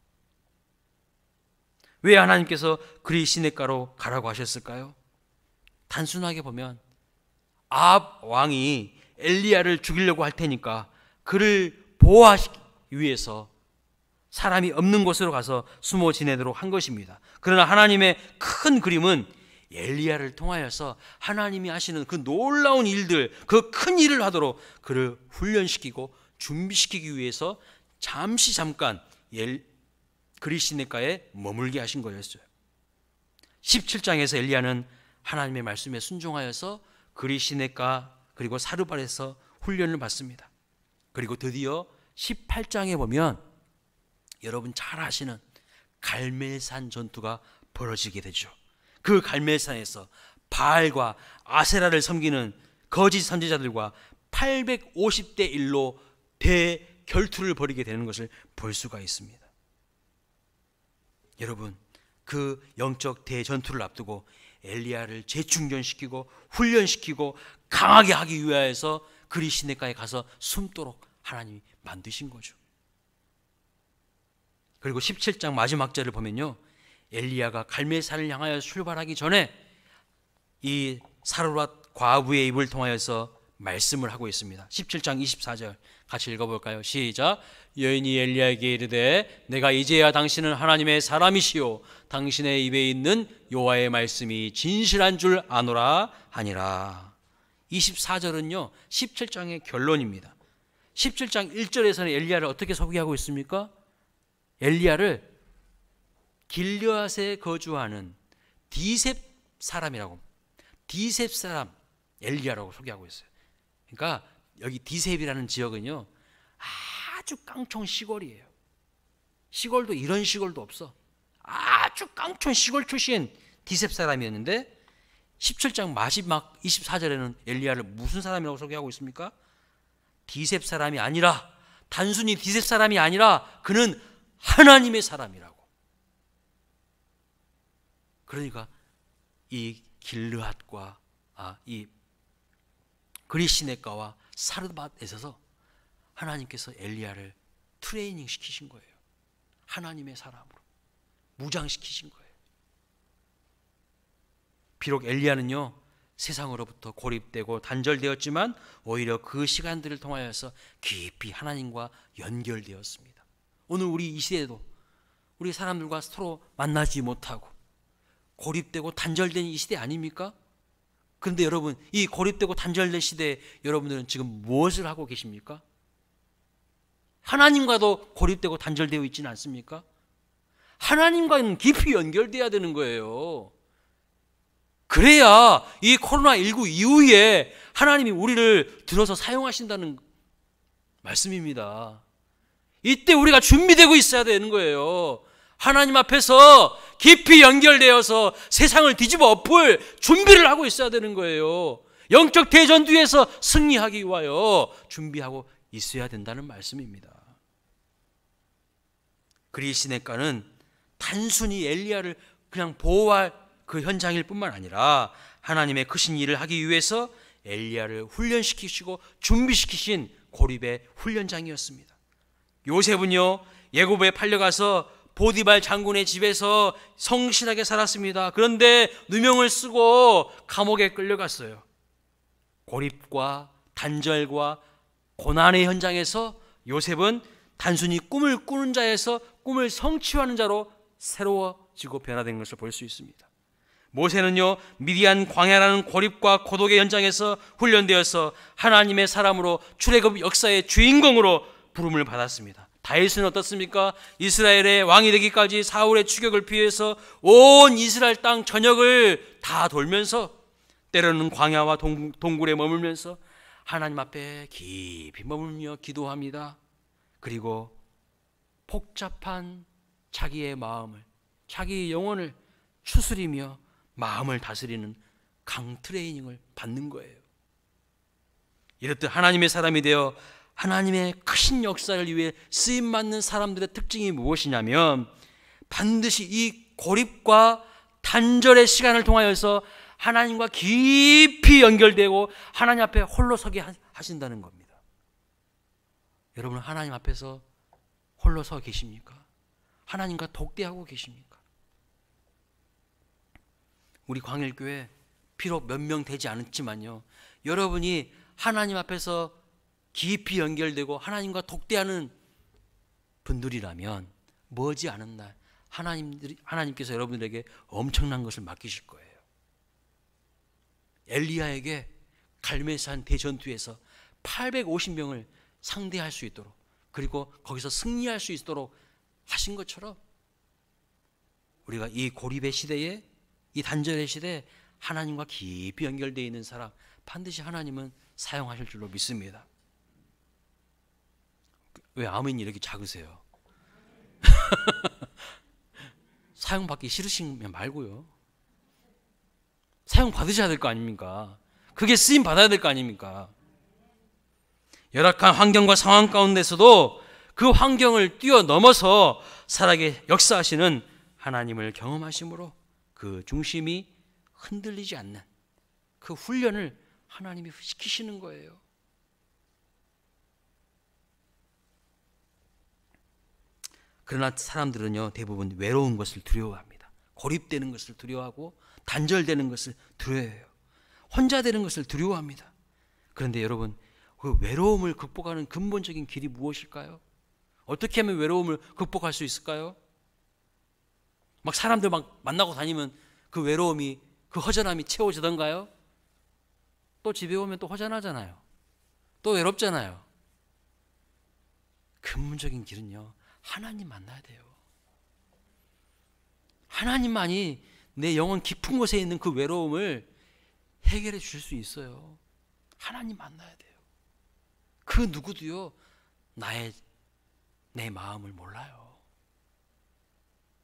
Speaker 5: 왜 하나님께서 그리 시내가로 가라고 하셨을까요? 단순하게 보면 아합 왕이 엘리야를 죽이려고 할 테니까 그를 보호하기 위해서 사람이 없는 곳으로 가서 숨어 지내도록 한 것입니다. 그러나 하나님의 큰 그림은 엘리야를 통하여서 하나님이 하시는 그 놀라운 일들, 그 큰 일을 하도록 그를 훈련시키고 준비시키기 위해서 잠깐 그리 시내가에 머물게 하신 거였어요. 17장에서 엘리야는 하나님의 말씀에 순종하여서 그리 시내가 그리고 사르발에서 훈련을 받습니다. 그리고 드디어 18장에 보면 여러분 잘 아시는 갈멜산 전투가 벌어지게 되죠. 그 갈멜산에서 바알과 아세라를 섬기는 거짓 선지자들과 850대 1로 대결투를 벌이게 되는 것을 볼 수가 있습니다. 여러분, 그 영적 대전투를 앞두고 엘리야를 재충전시키고 훈련시키고 강하게 하기 위하여서 그리 시내가에 가서 숨도록 하나님이 만드신 거죠. 그리고 17장 마지막 절을 보면요, 엘리야가 갈멜산을 향하여 출발하기 전에 이 사르밧 과부의 입을 통하여서 말씀을 하고 있습니다. 17장 24절 같이 읽어볼까요? 시작. 여인이 엘리야에게 이르되 내가 이제야 당신은 하나님의 사람이시요 당신의 입에 있는 여호와의 말씀이 진실한 줄 아노라 하니라. 24절은요 17장의 결론입니다. 17장 1절에서는 엘리야를 어떻게 소개하고 있습니까? 엘리야를 길르앗에 거주하는 디셉 사람이라고, 디셉 사람 엘리야라고 소개하고 있어요. 그러니까 여기 디셉이라는 지역은요 아주 깡총 시골이에요. 시골도 이런 시골도 없어. 아주 깡총 시골 출신 디셉 사람이었는데 17장 마지막 24절에는 엘리야를 무슨 사람이라고 소개하고 있습니까? 디셉 사람이 아니라, 단순히 디셉 사람이 아니라 그는 하나님의 사람이라고. 그러니까 이 길르앗과 이 그리시네가와 사르밧에서 하나님께서 엘리야를 트레이닝 시키신 거예요. 하나님의 사람으로 무장시키신 거예요. 비록 엘리야는요 세상으로부터 고립되고 단절되었지만 오히려 그 시간들을 통하여서 깊이 하나님과 연결되었습니다. 오늘 우리 이 시대에도 우리 사람들과 서로 만나지 못하고 고립되고 단절된 이 시대 아닙니까? 그런데 여러분, 이 고립되고 단절된 시대에 여러분들은 지금 무엇을 하고 계십니까? 하나님과도 고립되고 단절되어 있지는 않습니까? 하나님과는 깊이 연결돼야 되는 거예요. 그래야 이 코로나19 이후에 하나님이 우리를 들어서 사용하신다는 말씀입니다. 이때 우리가 준비되고 있어야 되는 거예요. 하나님 앞에서 깊이 연결되어서 세상을 뒤집어 엎을 준비를 하고 있어야 되는 거예요. 영적 대전투에서 승리하기 위하여 준비하고 있어야 된다는 말씀입니다. 그리시네가는 단순히 엘리야를 그냥 보호할 그 현장일 뿐만 아니라 하나님의 크신 일을 하기 위해서 엘리야를 훈련시키시고 준비시키신 고립의 훈련장이었습니다. 요셉은요 예고부에 팔려가서 보디발 장군의 집에서 성실하게 살았습니다. 그런데 누명을 쓰고 감옥에 끌려갔어요. 고립과 단절과 고난의 현장에서 요셉은 단순히 꿈을 꾸는 자에서 꿈을 성취하는 자로 새로워지고 변화된 것을 볼 수 있습니다. 모세는요 미디안 광야라는 고립과 고독의 현장에서 훈련되어서 하나님의 사람으로 출애굽 역사의 주인공으로 부름을 받았습니다. 다윗은 어떻습니까? 이스라엘의 왕이 되기까지 사울의 추격을 피해서 온 이스라엘 땅 전역을 다 돌면서 때로는 광야와 동굴에 머물면서 하나님 앞에 깊이 머물며 기도합니다. 그리고 복잡한 자기의 마음을, 자기의 영혼을 추스리며 마음을 다스리는 강트레이닝을 받는 거예요. 이렇듯 하나님의 사람이 되어 하나님의 크신 역사를 위해 쓰임받는 사람들의 특징이 무엇이냐면 반드시 이 고립과 단절의 시간을 통하여서 하나님과 깊이 연결되고 하나님 앞에 홀로 서게 하신다는 겁니다. 여러분 하나님 앞에서 홀로 서 계십니까? 하나님과 독대하고 계십니까? 우리 광일교회 비록 몇 명 되지 않았지만요 여러분이 하나님 앞에서 깊이 연결되고 하나님과 독대하는 분들이라면 머지않은 날 하나님께서 여러분들에게 엄청난 것을 맡기실 거예요. 엘리야에게 갈멜산 대전투에서 850명을 상대할 수 있도록 그리고 거기서 승리할 수 있도록 하신 것처럼 우리가 이 고립의 시대에 이 단절의 시대에 하나님과 깊이 연결되어 있는 사람 반드시 하나님은 사용하실 줄로 믿습니다. 왜 아멘이 이렇게 작으세요? 사용받기 싫으시면 말고요. 사용받으셔야 될 거 아닙니까? 그게 쓰임 받아야 될 거 아닙니까? 열악한 환경과 상황 가운데서도 그 환경을 뛰어넘어서 살아계 역사하시는 하나님을 경험하심으로 그 중심이 흔들리지 않는 그 훈련을 하나님이 시키시는 거예요. 그러나 사람들은요, 대부분 외로운 것을 두려워합니다. 고립되는 것을 두려워하고 단절되는 것을 두려워해요. 혼자 되는 것을 두려워합니다. 그런데 여러분, 그 외로움을 극복하는 근본적인 길이 무엇일까요? 어떻게 하면 외로움을 극복할 수 있을까요? 막 사람들 막 만나고 다니면 그 외로움이, 그 허전함이 채워지던가요? 또 집에 오면 또 허전하잖아요. 또 외롭잖아요. 근본적인 길은요, 하나님 만나야 돼요. 하나님만이 내 영혼 깊은 곳에 있는 그 외로움을 해결해 줄 수 있어요. 하나님 만나야 돼요. 그 누구도요, 내 마음을 몰라요.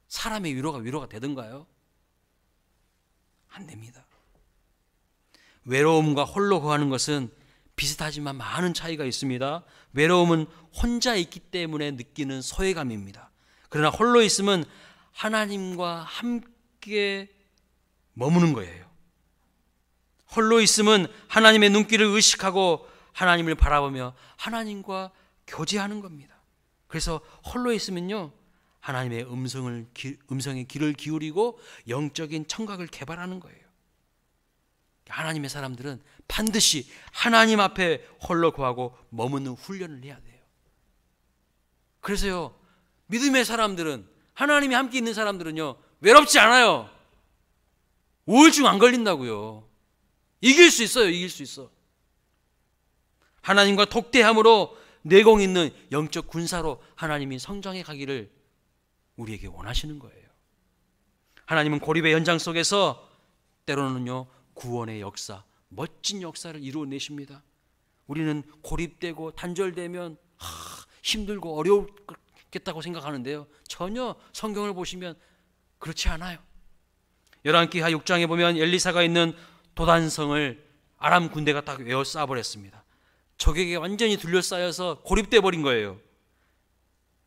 Speaker 5: 사람의 위로가 되던가요? 안 됩니다. 외로움과 홀로 거하는 것은 비슷하지만 많은 차이가 있습니다. 외로움은 혼자 있기 때문에 느끼는 소외감입니다. 그러나 홀로 있으면 하나님과 함께 머무는 거예요. 홀로 있으면 하나님의 눈길을 의식하고 하나님을 바라보며 하나님과 교제하는 겁니다. 그래서 홀로 있으면요, 하나님의 음성에 귀를 기울이고 영적인 청각을 개발하는 거예요. 하나님의 사람들은 반드시 하나님 앞에 홀로 거하고 머무는 훈련을 해야 돼요. 그래서요, 믿음의 사람들은, 하나님이 함께 있는 사람들은요, 외롭지 않아요. 우울증 안 걸린다고요. 이길 수 있어요. 이길 수 있어. 하나님과 독대함으로 내공 있는 영적 군사로 하나님이 성장해 가기를 우리에게 원하시는 거예요. 하나님은 고립의 현장 속에서 때로는요, 구원의 역사, 멋진 역사를 이루어내십니다. 우리는 고립되고 단절되면 힘들고 어려웠겠다고 생각하는데요, 전혀 성경을 보시면 그렇지 않아요. 열왕기하 6장에 보면 엘리사가 있는 도단성을 아람 군대가 딱 에워싸버렸습니다. 적에게 완전히 둘러싸여서 고립돼 버린 거예요.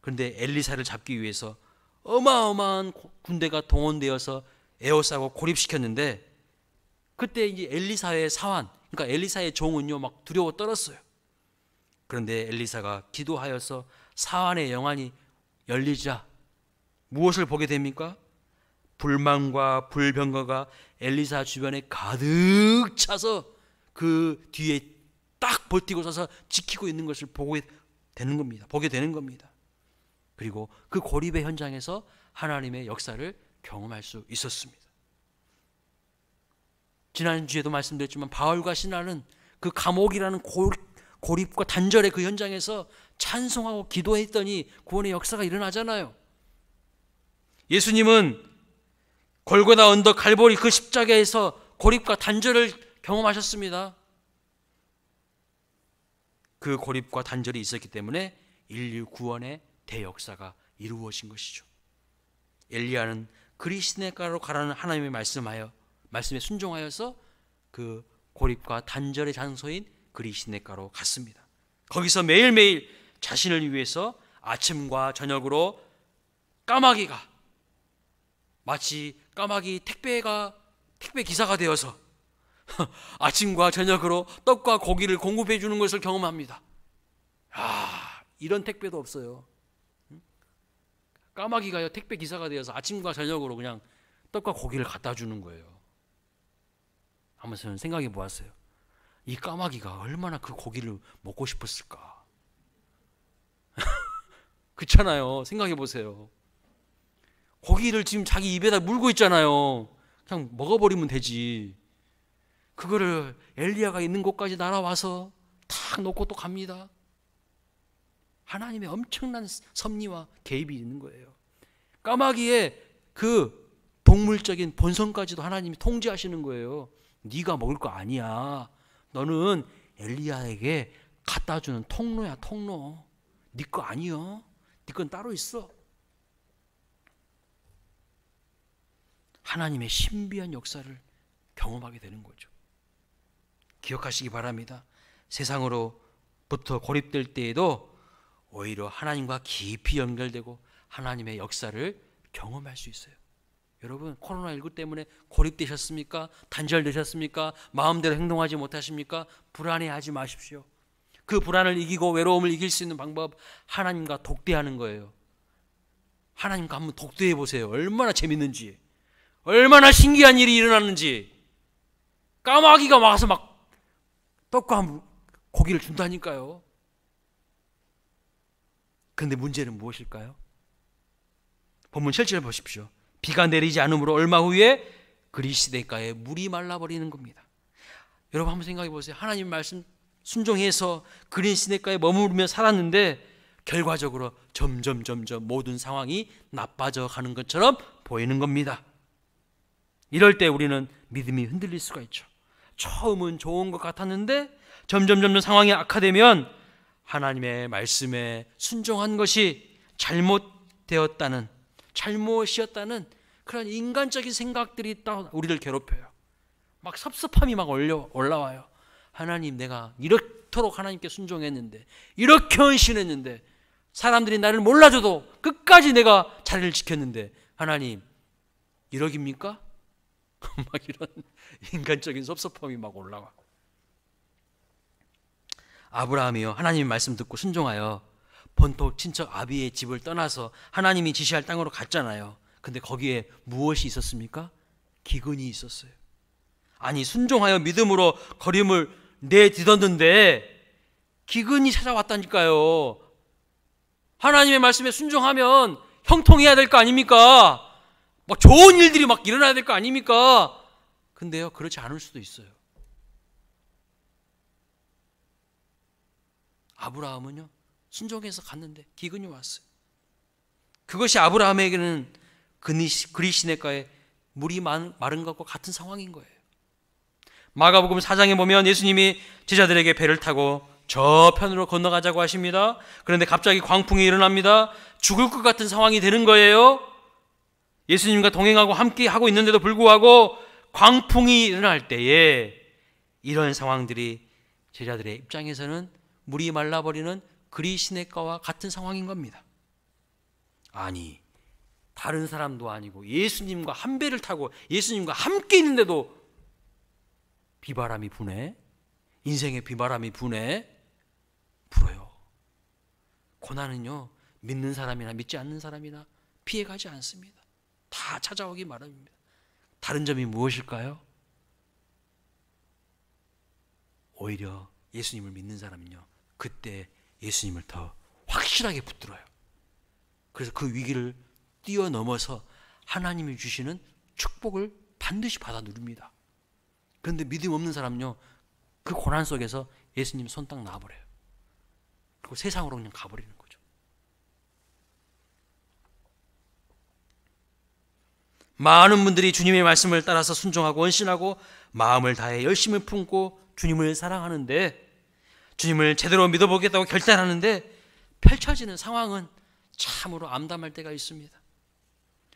Speaker 5: 그런데 엘리사를 잡기 위해서 어마어마한 군대가 동원되어서 에워싸고 고립시켰는데, 그때 이제 엘리사의 사환, 그러니까 엘리사의 종은요, 막 두려워 떨었어요. 그런데 엘리사가 기도하여서 사환의 영안이 열리자 무엇을 보게 됩니까? 불만과 불병거가 엘리사 주변에 가득 차서 그 뒤에 딱 버티고 서서 지키고 있는 것을 보게 되는 겁니다. 그리고 그 고립의 현장에서 하나님의 역사를 경험할 수 있었습니다. 지난주에도 말씀드렸지만 바울과 시라는 그 감옥이라는 고립과 단절의 그 현장에서 찬송하고 기도했더니 구원의 역사가 일어나잖아요. 예수님은 골고다 언덕 갈보리 그 십자가에서 고립과 단절을 경험하셨습니다. 그 고립과 단절이 있었기 때문에 인류 구원의 대역사가 이루어진 것이죠. 엘리야는 그리스네가로 가라는 하나님의 말씀에 순종하여서 그 고립과 단절의 장소인 그리스네가로 갔습니다. 거기서 매일매일 자신을 위해서 아침과 저녁으로 까마귀가, 마치 까마귀 택배 기사가 되어서 아침과 저녁으로 떡과 고기를 공급해 주는 것을 경험합니다. 이런 택배도 없어요. 까마귀가요, 택배 기사가 되어서 아침과 저녁으로 그냥 떡과 고기를 갖다 주는 거예요. 한번 생각해 보았어요. 이 까마귀가 얼마나 그 고기를 먹고 싶었을까? 그렇잖아요. 생각해 보세요. 고기를 지금 자기 입에다 물고 있잖아요. 그냥 먹어버리면 되지. 그거를 엘리야가 있는 곳까지 날아와서 탁 놓고 또 갑니다. 하나님의 엄청난 섭리와 개입이 있는 거예요. 까마귀의 그 동물적인 본성까지도 하나님이 통제하시는 거예요. 네가 먹을 거 아니야. 너는 엘리야에게 갖다 주는 통로야, 통로. 네 거 아니요. 네 건 따로 있어. 하나님의 신비한 역사를 경험하게 되는 거죠. 기억하시기 바랍니다. 세상으로부터 고립될 때에도 오히려 하나님과 깊이 연결되고 하나님의 역사를 경험할 수 있어요. 여러분, 코로나19 때문에 고립되셨습니까? 단절되셨습니까? 마음대로 행동하지 못하십니까? 불안해하지 마십시오. 그 불안을 이기고 외로움을 이길 수 있는 방법, 하나님과 독대하는 거예요. 하나님과 한번 독대해 보세요. 얼마나 재밌는지, 얼마나 신기한 일이 일어나는지. 까마귀가 와서 막 떡과 고기를 준다니까요. 그런데 문제는 무엇일까요? 본문 7절 보십시오. 비가 내리지 않으므로 얼마 후에 그리시네가에 물이 말라버리는 겁니다. 여러분 한번 생각해 보세요. 하나님 말씀 순종해서 그리시네가에 머무르며 살았는데 결과적으로 점점 모든 상황이 나빠져 가는 것처럼 보이는 겁니다. 이럴 때 우리는 믿음이 흔들릴 수가 있죠. 처음은 좋은 것 같았는데 점점 상황이 악화되면 하나님의 말씀에 순종한 것이 잘못되었다는, 잘못이었다는 그런 인간적인 생각들이 딱 우리를 괴롭혀요. 막 섭섭함이 막 올라와요. 하나님, 내가 이렇도록 하나님께 순종했는데, 이렇게 헌신했는데, 사람들이 나를 몰라줘도 끝까지 내가 자리를 지켰는데 하나님 이러깁니까? 막 이런 인간적인 섭섭함이 막 올라와. 아브라함이요, 하나님의 말씀 듣고 순종하여 본토 친척 아비의 집을 떠나서 하나님이 지시할 땅으로 갔잖아요. 근데 거기에 무엇이 있었습니까? 기근이 있었어요. 아니, 순종하여 믿음으로 걸음을 내딛었는데 기근이 찾아왔다니까요. 하나님의 말씀에 순종하면 형통해야 될 거 아닙니까? 막 좋은 일들이 막 일어나야 될 거 아닙니까? 근데요, 그렇지 않을 수도 있어요. 아브라함은요, 순종해서 갔는데 기근이 왔어요. 그것이 아브라함에게는 그리시네가에 물이 마른 것과 같은 상황인 거예요. 마가복음 4장에 보면 예수님이 제자들에게 배를 타고 저편으로 건너가자고 하십니다. 그런데 갑자기 광풍이 일어납니다. 죽을 것 같은 상황이 되는 거예요. 예수님과 동행하고 함께 하고 있는데도 불구하고 광풍이 일어날 때에 이런 상황들이 제자들의 입장에서는 물이 말라버리는 그리시네가와 같은 상황인 겁니다. 아니, 다른 사람도 아니고 예수님과 한 배를 타고 예수님과 함께 있는데도 비바람이 부네, 인생의 비바람이 불어요. 고난은요, 믿는 사람이나 믿지 않는 사람이나 피해가지 않습니다. 다 찾아오기 마련입니다. 다른 점이 무엇일까요? 오히려 예수님을 믿는 사람은요, 그때 예수님을 더 확실하게 붙들어요. 그래서 그 위기를 뛰어넘어서 하나님이 주시는 축복을 반드시 받아 누립니다. 그런데 믿음 없는 사람은요, 그 고난 속에서 예수님 손 딱 놔버려요. 그리고 세상으로 그냥 가버리는 거죠. 많은 분들이 주님의 말씀을 따라서 순종하고 헌신하고 마음을 다해 열심을 품고 주님을 사랑하는데, 주님을 제대로 믿어보겠다고 결단하는데 펼쳐지는 상황은 참으로 암담할 때가 있습니다.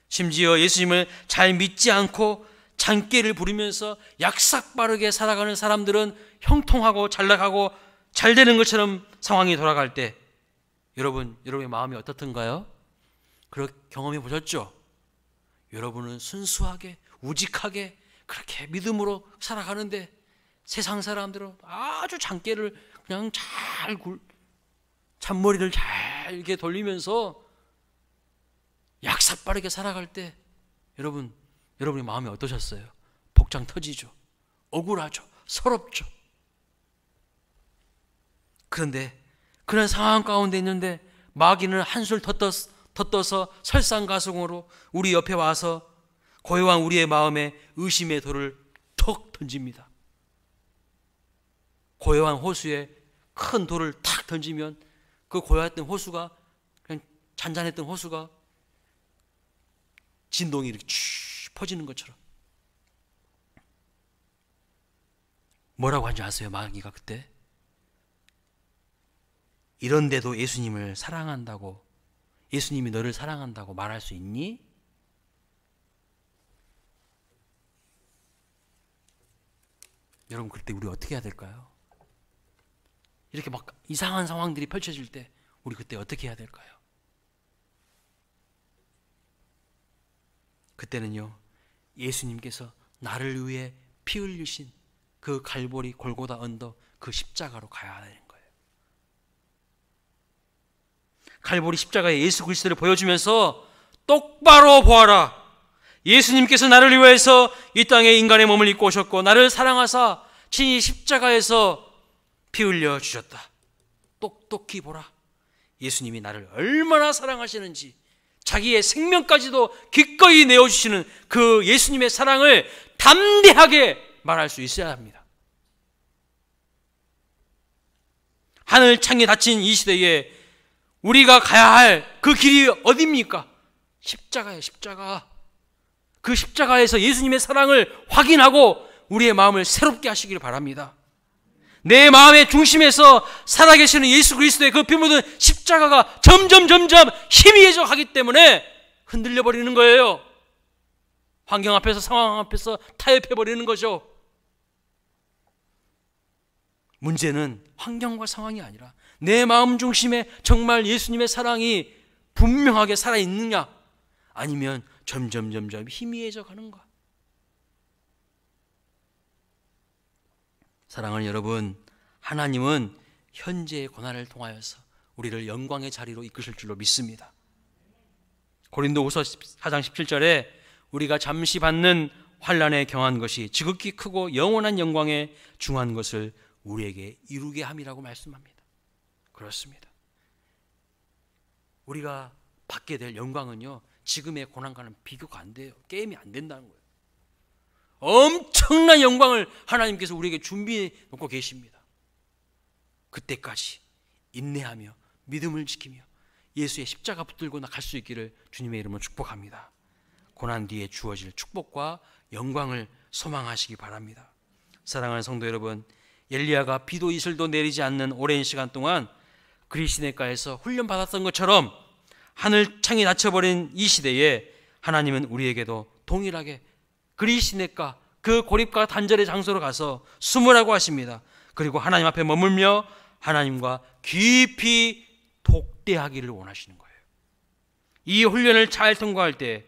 Speaker 5: 심지어 예수님을 잘 믿지 않고 잔꾀를 부리면서 약삭빠르게 살아가는 사람들은 형통하고 잘 나가고 잘 되는 것처럼 상황이 돌아갈 때 여러분의 마음이 어떻던가요? 그렇게 경험해 보셨죠? 여러분은 순수하게 우직하게 그렇게 믿음으로 살아가는데 세상 사람들은 아주 잔꾀를 그냥 잘 잔머리를 잘 이렇게 돌리면서 약삭빠르게 살아갈 때 여러분의 마음이 어떠셨어요? 복장 터지죠. 억울하죠. 서럽죠. 그런데 그런 상황 가운데 있는데 마귀는 한술 덧떠서 설상가성으로 우리 옆에 와서 고요한 우리의 마음에 의심의 돌을 턱 던집니다. 고요한 호수에 큰 돌을 탁 던지면 그 고요했던 호수가, 그냥 잔잔했던 호수가 진동이 이렇게 쭉 퍼지는 것처럼. 뭐라고 한지 아세요? 마귀가 그때 이런데도 예수님을 사랑한다고, 예수님이 너를 사랑한다고 말할 수 있니? 여러분, 그때 우리 어떻게 해야 될까요? 이렇게 막 이상한 상황들이 펼쳐질 때 우리 그때 어떻게 해야 될까요? 그때는요, 예수님께서 나를 위해 피 흘리신 그 갈보리 골고다 언덕, 그 십자가로 가야 되는 거예요. 갈보리 십자가에 예수 그리스도를 보여주면서 똑바로 보아라. 예수님께서 나를 위하여서 이 땅에 인간의 몸을 입고 오셨고 나를 사랑하사 친히 십자가에서 피 흘려 주셨다. 똑똑히 보라. 예수님이 나를 얼마나 사랑하시는지, 자기의 생명까지도 기꺼이 내어주시는 그 예수님의 사랑을 담대하게 말할 수 있어야 합니다. 하늘 창에 닫힌 이 시대에 우리가 가야 할 그 길이 어디입니까? 십자가예요, 십자가. 그 십자가에서 예수님의 사랑을 확인하고 우리의 마음을 새롭게 하시길 바랍니다. 내 마음의 중심에서 살아계시는 예수 그리스도의 그 피 묻은 십자가가 점점 희미해져 가기 때문에 흔들려 버리는 거예요. 환경 앞에서, 상황 앞에서 타협해 버리는 거죠. 문제는 환경과 상황이 아니라 내 마음 중심에 정말 예수님의 사랑이 분명하게 살아있느냐, 아니면 점점 희미해져 가는가. 사랑하는 여러분, 하나님은 현재의 고난을 통하여서 우리를 영광의 자리로 이끄실 줄로 믿습니다. 고린도후서 4장 17절에 우리가 잠시 받는 환난에 경한 것이 지극히 크고 영원한 영광에 중한 것을 우리에게 이루게 함이라고 말씀합니다. 그렇습니다. 우리가 받게 될 영광은요, 지금의 고난과는 비교가 안 돼요. 게임이 안 된다는 거예요. 엄청난 영광을 하나님께서 우리에게 준비해 놓고 계십니다. 그때까지 인내하며 믿음을 지키며 예수의 십자가 붙들고 갈 수 있기를 주님의 이름으로 축복합니다. 고난 뒤에 주어질 축복과 영광을 소망하시기 바랍니다. 사랑하는 성도 여러분, 엘리야가 비도 이슬도 내리지 않는 오랜 시간 동안 그리시네가에서 훈련받았던 것처럼 하늘 창이 닫혀버린 이 시대에 하나님은 우리에게도 동일하게 그리시네가, 그 고립과 단절의 장소로 가서 숨으라고 하십니다. 그리고 하나님 앞에 머물며 하나님과 깊이 독대하기를 원하시는 거예요. 이 훈련을 잘 통과할 때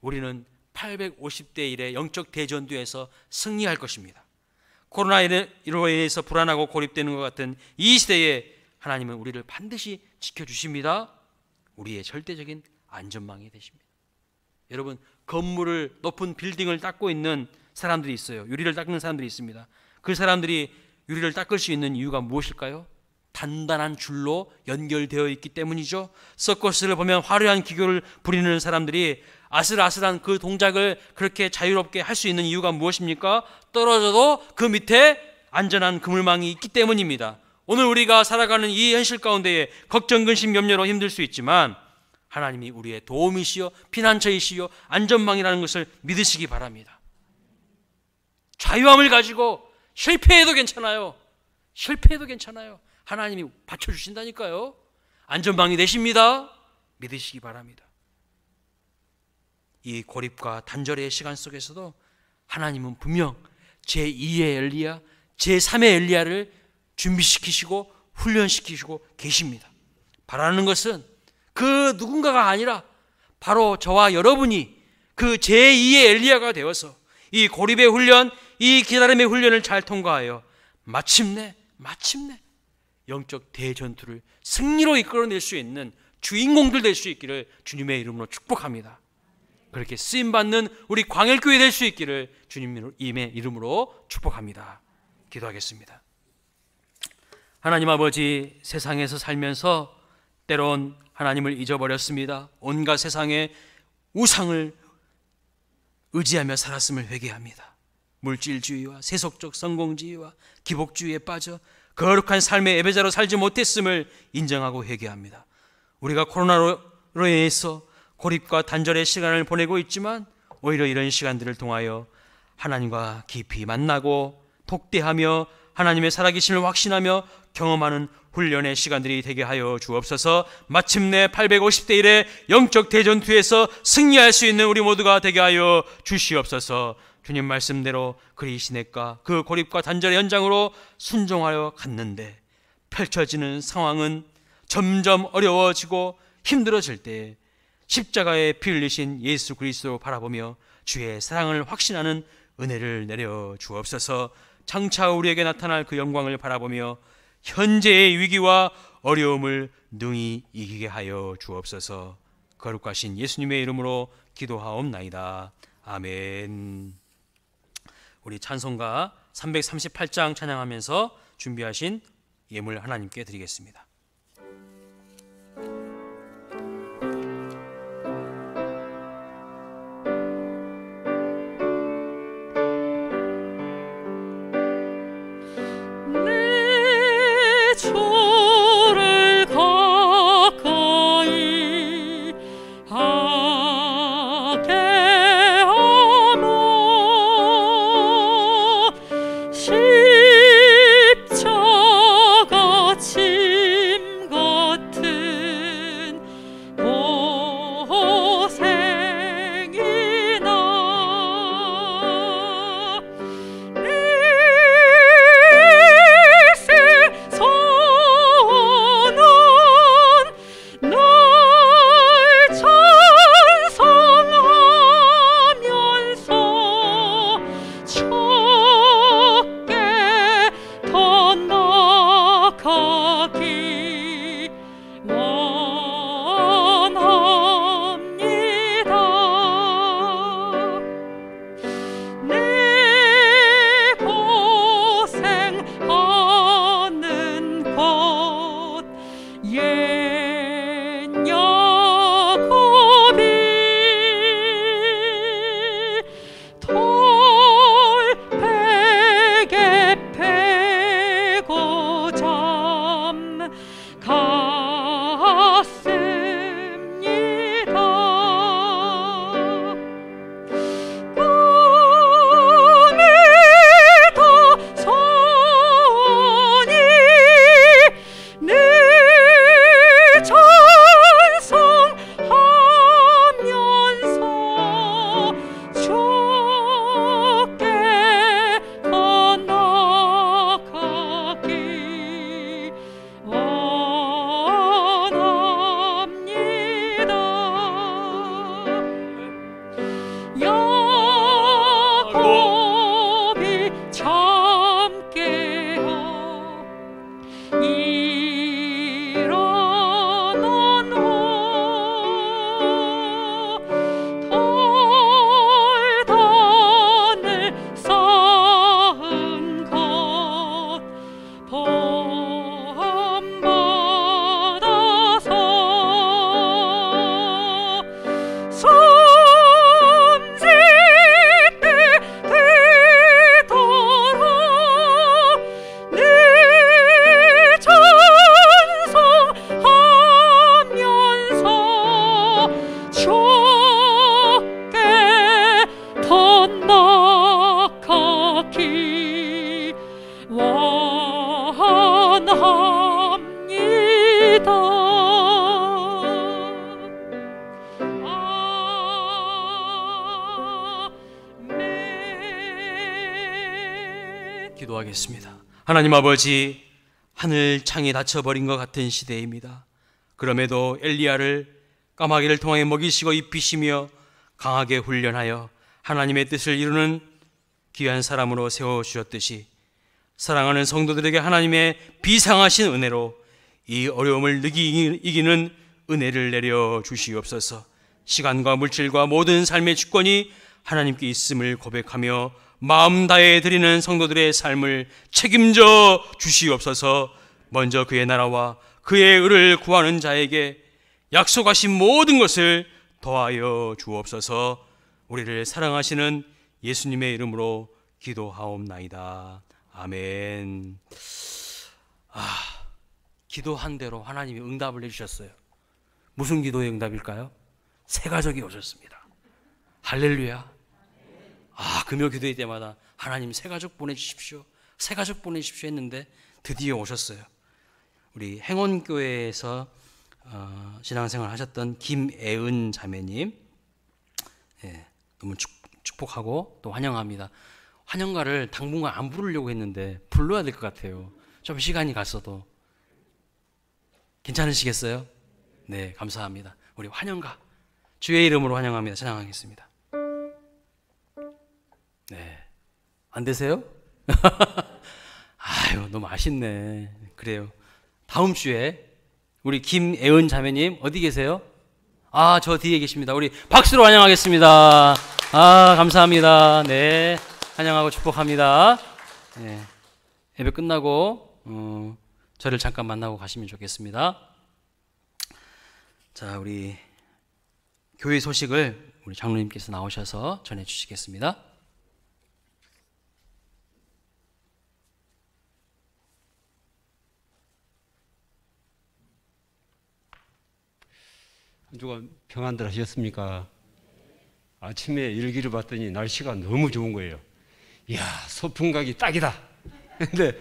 Speaker 5: 우리는 850대 1의 영적 대전투에서 승리할 것입니다. 코로나로 인해서 불안하고 고립되는 것 같은 이 시대에 하나님은 우리를 반드시 지켜주십니다. 우리의 절대적인 안전망이 되십니다. 여러분, 건물을, 높은 빌딩을 닦고 있는 사람들이 있어요. 유리를 닦는 사람들이 있습니다. 그 사람들이 유리를 닦을 수 있는 이유가 무엇일까요? 단단한 줄로 연결되어 있기 때문이죠. 서커스를 보면 화려한 기교를 부리는 사람들이 아슬아슬한 그 동작을 그렇게 자유롭게 할 수 있는 이유가 무엇입니까? 떨어져도 그 밑에 안전한 그물망이 있기 때문입니다. 오늘 우리가 살아가는 이 현실 가운데에 걱정, 근심, 염려로 힘들 수 있지만 하나님이 우리의 도움이시여 피난처이시여 안전망이라는 것을 믿으시기 바랍니다. 자유함을 가지고 실패해도 괜찮아요. 실패해도 괜찮아요. 하나님이 받쳐주신다니까요. 안전망이 되십니다. 믿으시기 바랍니다. 이 고립과 단절의 시간 속에서도 하나님은 분명 제2의 엘리야, 제3의 엘리야를 준비시키시고 훈련시키시고 계십니다. 바라는 것은 그 누군가가 아니라 바로 저와 여러분이 그 제2의 엘리야가 되어서 이 고립의 훈련, 이 기다림의 훈련을 잘 통과하여 마침내 영적 대전투를 승리로 이끌어낼 수 있는 주인공들 될 수 있기를 주님의 이름으로 축복합니다. 그렇게 쓰임받는 우리 광일교회 될 수 있기를 주님의 이름으로 축복합니다. 기도하겠습니다. 하나님 아버지, 세상에서 살면서 때론 하나님을 잊어버렸습니다. 온갖 세상의 우상을 의지하며 살았음을 회개합니다. 물질주의와 세속적 성공주의와 기복주의에 빠져 거룩한 삶의 예배자로 살지 못했음을 인정하고 회개합니다. 우리가 코로나로 인해서 고립과 단절의 시간을 보내고 있지만 오히려 이런 시간들을 통하여 하나님과 깊이 만나고 독대하며 하나님의 살아계심을 확신하며 경험하는 훈련의 시간들이 되게 하여 주옵소서. 마침내 850대 1의 영적 대전투에서 승리할 수 있는 우리 모두가 되게 하여 주시옵소서. 주님 말씀대로 그리시네가 그 고립과 단절의 현장으로 순종하여 갔는데 펼쳐지는 상황은 점점 어려워지고 힘들어질 때 십자가에 피 흘리신 예수 그리스도 바라보며 주의 사랑을 확신하는 은혜를 내려 주옵소서. 장차 우리에게 나타날 그 영광을 바라보며 현재의 위기와 어려움을 능히 이기게 하여 주옵소서. 거룩하신 예수님의 이름으로 기도하옵나이다. 아멘. 우리 찬송가 338장 찬양하면서 준비하신 예물 하나님께 드리겠습니다.
Speaker 3: 내 주를 가까이 하게 하며 십자가 짐 같은 고생이 나 날 찬송하면서 주께 더 나아가기 원합니다. 내 고생하는 것 옛 야곱이 돌베개 패고 잠갔습니다. 꿈에도 선이 늘 찬송하면서 주께 더 나아가기 원합니다. 야곱이 참게요 일어난 후 돌단을 쌓은 것 본받아서 숨질 때 되도록 늘 찬송하면서 주께 더 나아가기 원합니다.
Speaker 5: 기도하겠습니다. 하나님 아버지, 하늘 창이 닫혀버린 것 같은 시대입니다. 그럼에도 엘리야를 까마귀를 통하여 먹이시고 입히시며 강하게 훈련하여 하나님의 뜻을 이루는 귀한 사람으로 세워주셨듯이 사랑하는 성도들에게 하나님의 비상하신 은혜로 이 어려움을 이기는 은혜를 내려 주시옵소서. 시간과 물질과 모든 삶의 주권이 하나님께 있음을 고백하며 마음 다해 드리는 성도들의 삶을 책임져 주시옵소서. 먼저 그의 나라와 그의 의를 구하는 자에게 약속하신 모든 것을 더하여 주옵소서. 우리를 사랑하시는 예수님의 이름으로 기도하옵나이다. 아멘. 기도한 대로 하나님이 응답을 해주셨어요. 무슨 기도의 응답일까요? 새 가족이 오셨습니다. 할렐루야. 금요 기도회 때마다 하나님 새 가족 보내주십시오, 새 가족 보내주십시오 했는데 드디어 오셨어요. 우리 행원교회에서 신앙생활 하셨던 김애은 자매님, 너무 축복하고 또 환영합니다. 환영가를 당분간 안 부르려고 했는데 불러야 될 것 같아요. 좀 시간이 갔어도. 괜찮으시겠어요? 네, 감사합니다. 우리 환영가 주의 이름으로 환영합니다. 찬양하겠습니다. 네, 안 되세요? 아유, 너무 아쉽네. 그래요. 다음 주에 우리 김애은 자매님 어디 계세요? 아, 저 뒤에 계십니다. 우리 박수로 환영하겠습니다. 아, 감사합니다. 네, 환영하고 축복합니다. 네, 예배 끝나고 저를 잠깐 만나고 가시면 좋겠습니다. 자, 우리 교회 소식을 우리 장로님께서 나오셔서 전해 주시겠습니다.
Speaker 4: 한 주간 평안들 하셨습니까? 아침에 일기를 봤더니 날씨가 너무 좋은 거예요. 이야, 소풍 가기 딱이다. 근데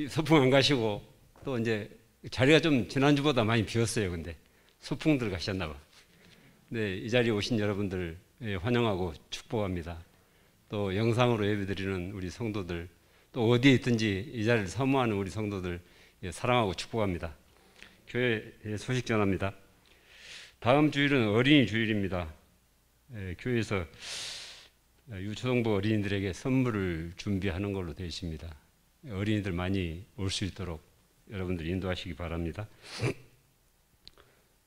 Speaker 4: 소풍 안 가시고 또 이제 자리가 좀 지난주보다 많이 비었어요. 근데 소풍들 가셨나 봐. 네, 이 자리에 오신 여러분들 환영하고 축복합니다. 또 영상으로 예배드리는 우리 성도들, 또 어디에 있든지 이 자리를 사모하는 우리 성도들 사랑하고 축복합니다. 교회 소식 전합니다. 다음 주일은 어린이 주일입니다. 교회에서 유초등부 어린이들에게 선물을 준비하는 걸로 되어 있습니다. 어린이들 많이 올 수 있도록 여러분들 인도하시기 바랍니다.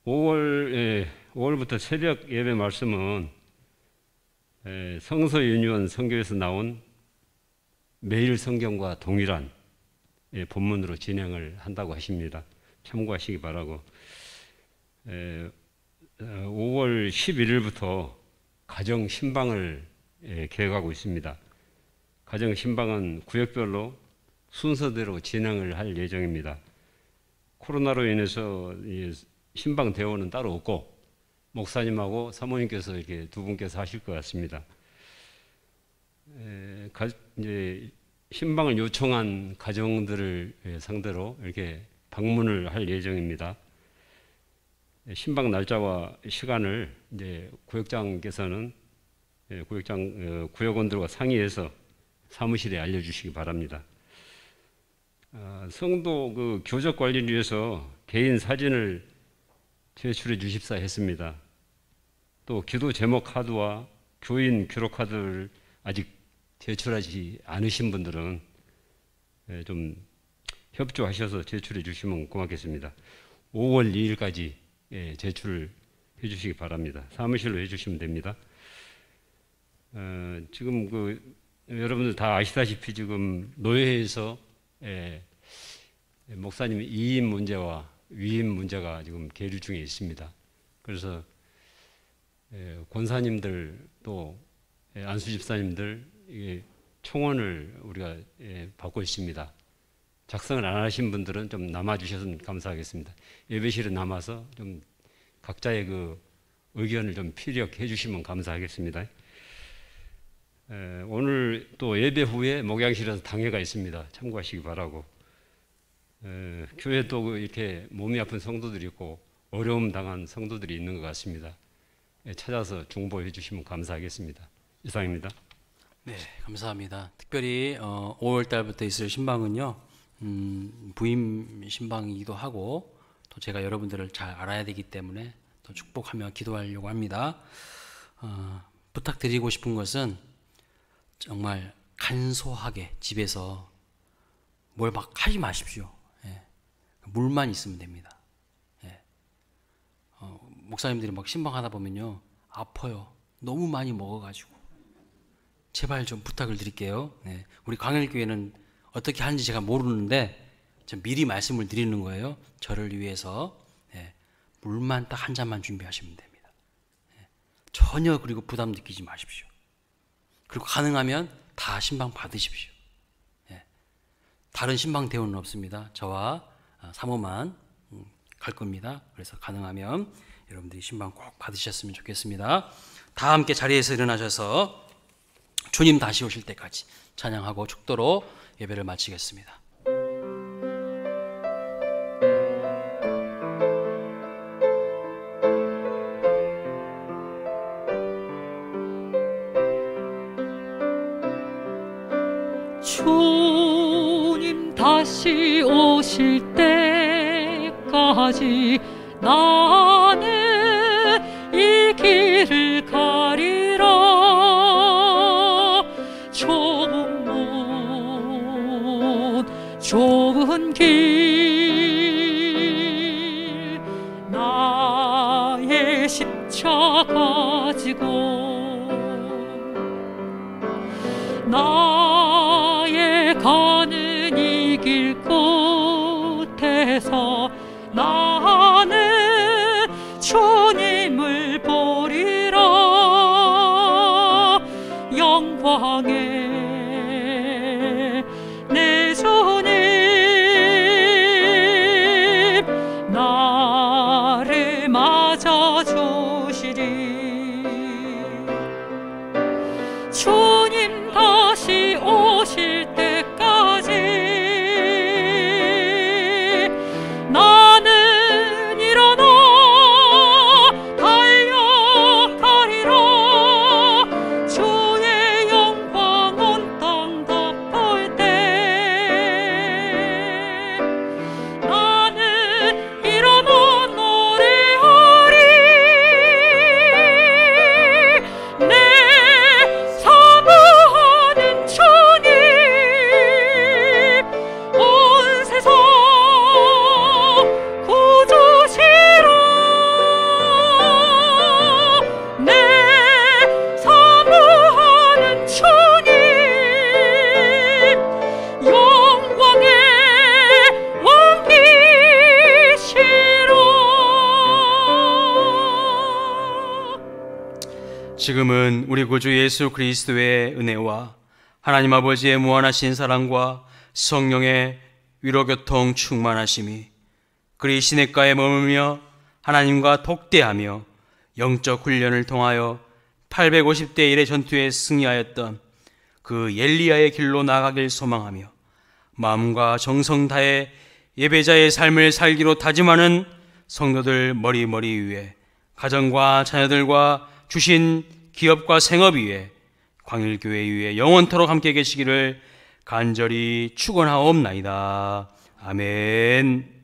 Speaker 4: 5월부터 새벽 예배 말씀은 성서윤희원 선교에서 나온 매일 성경과 동일한 본문으로 진행을 한다고 하십니다. 참고하시기 바라고. 5월 11일부터 가정 신방을 계획하고 있습니다. 가정 신방은 구역별로 순서대로 진행을 할 예정입니다. 코로나로 인해서 신방 대원은 따로 없고 목사님하고 사모님께서 이렇게 두 분께서 하실 것 같습니다. 이제 신방을 요청한 가정들을 상대로 이렇게 방문을 할 예정입니다. 신방 날짜와 시간을 이제 구역장께서는 구역원들과 상의해서 사무실에 알려주시기 바랍니다. 성도 그 교적 관리를 위해서 개인 사진을 제출해 주십사 했습니다. 또 기도 제목 카드와 교인 기록 카드를 아직 제출하지 않으신 분들은 좀 협조하셔서 제출해 주시면 고맙겠습니다. 5월 2일까지 제출해 주시기 바랍니다. 사무실로 해주시면 됩니다. 지금 여러분들 다 아시다시피 지금 노예에서 목사님 이임 문제와 위임 문제가 지금 계류 중에 있습니다. 그래서 권사님들 또 안수 집사님들 총원을 우리가 받고 있습니다. 작성을 안 하신 분들은 좀 남아주셨으면 감사하겠습니다. 예배실에 남아서 좀 각자의 그 의견을 좀 피력해 주시면 감사하겠습니다. 오늘 또 예배 후에 목양실에서 당회가 있습니다. 참고하시기 바라고. 교회에 또 이렇게 몸이 아픈 성도들이 있고 어려움 당한 성도들이 있는 것 같습니다. 찾아서 중보해 주시면 감사하겠습니다. 이상입니다.
Speaker 5: 네, 감사합니다. 특별히 5월 달부터 있을 신방은요, 부임 신방이기도 하고 또 제가 여러분들을 잘 알아야 되기 때문에 또 축복하며 기도하려고 합니다. 부탁드리고 싶은 것은 정말 간소하게 집에서 뭘 막 하지 마십시오. 물만 있으면 됩니다. 목사님들이 막 신방하다 보면요 아파요. 너무 많이 먹어가지고 제발 좀 부탁을 드릴게요. 우리 광일교회는 어떻게 하는지 제가 모르는데 좀 미리 말씀을 드리는 거예요. 저를 위해서 물만 딱 한 잔만 준비하시면 됩니다. 전혀 그리고 부담 느끼지 마십시오. 그리고 가능하면 다 신방 받으십시오. 다른 신방 대원은 없습니다. 저와 사모만 갈 겁니다. 그래서 가능하면 여러분들이 신방 꼭 받으셨으면 좋겠습니다. 다 함께 자리에서 일어나셔서 주님 다시 오실 때까지 찬양하고 축도로 예배를 마치겠습니다.
Speaker 3: 주님 다시 오실 때까지 나는 이 길을 가리라. 좁은 문 좁은 길 나의 십자 가지고 나의 가는 이 길 끝에서 나는 주님을 보리라. 영광의 내 주님 나를 맞아주시리. 주님 다시 오실 때까지 나는 일어나 달려가리라. 주의 영광 온 땅 덮을 때 나는 일어나 노래하리. 내 사모하는 주님 온 세상 구주시라. 내 사모하는 주님 영광의 왕이시라.
Speaker 5: 지금은 우리 구주 예수 그리스도의 은혜와 하나님 아버지의 무한하신 사랑과 성령의 위로교통 충만하심이 그리 시냇가에 머물며 하나님과 독대하며 영적 훈련을 통하여 850대 1의 전투에 승리하였던 그 엘리야의 길로 나아가길 소망하며 마음과 정성 다해 예배자의 삶을 살기로 다짐하는 성도들 머리머리 위에 가정과 자녀들과 주신 기업과 생업 위에 광일교회 위에 영원토록 함께 계시기를 간절히 축원하옵나이다. 아멘.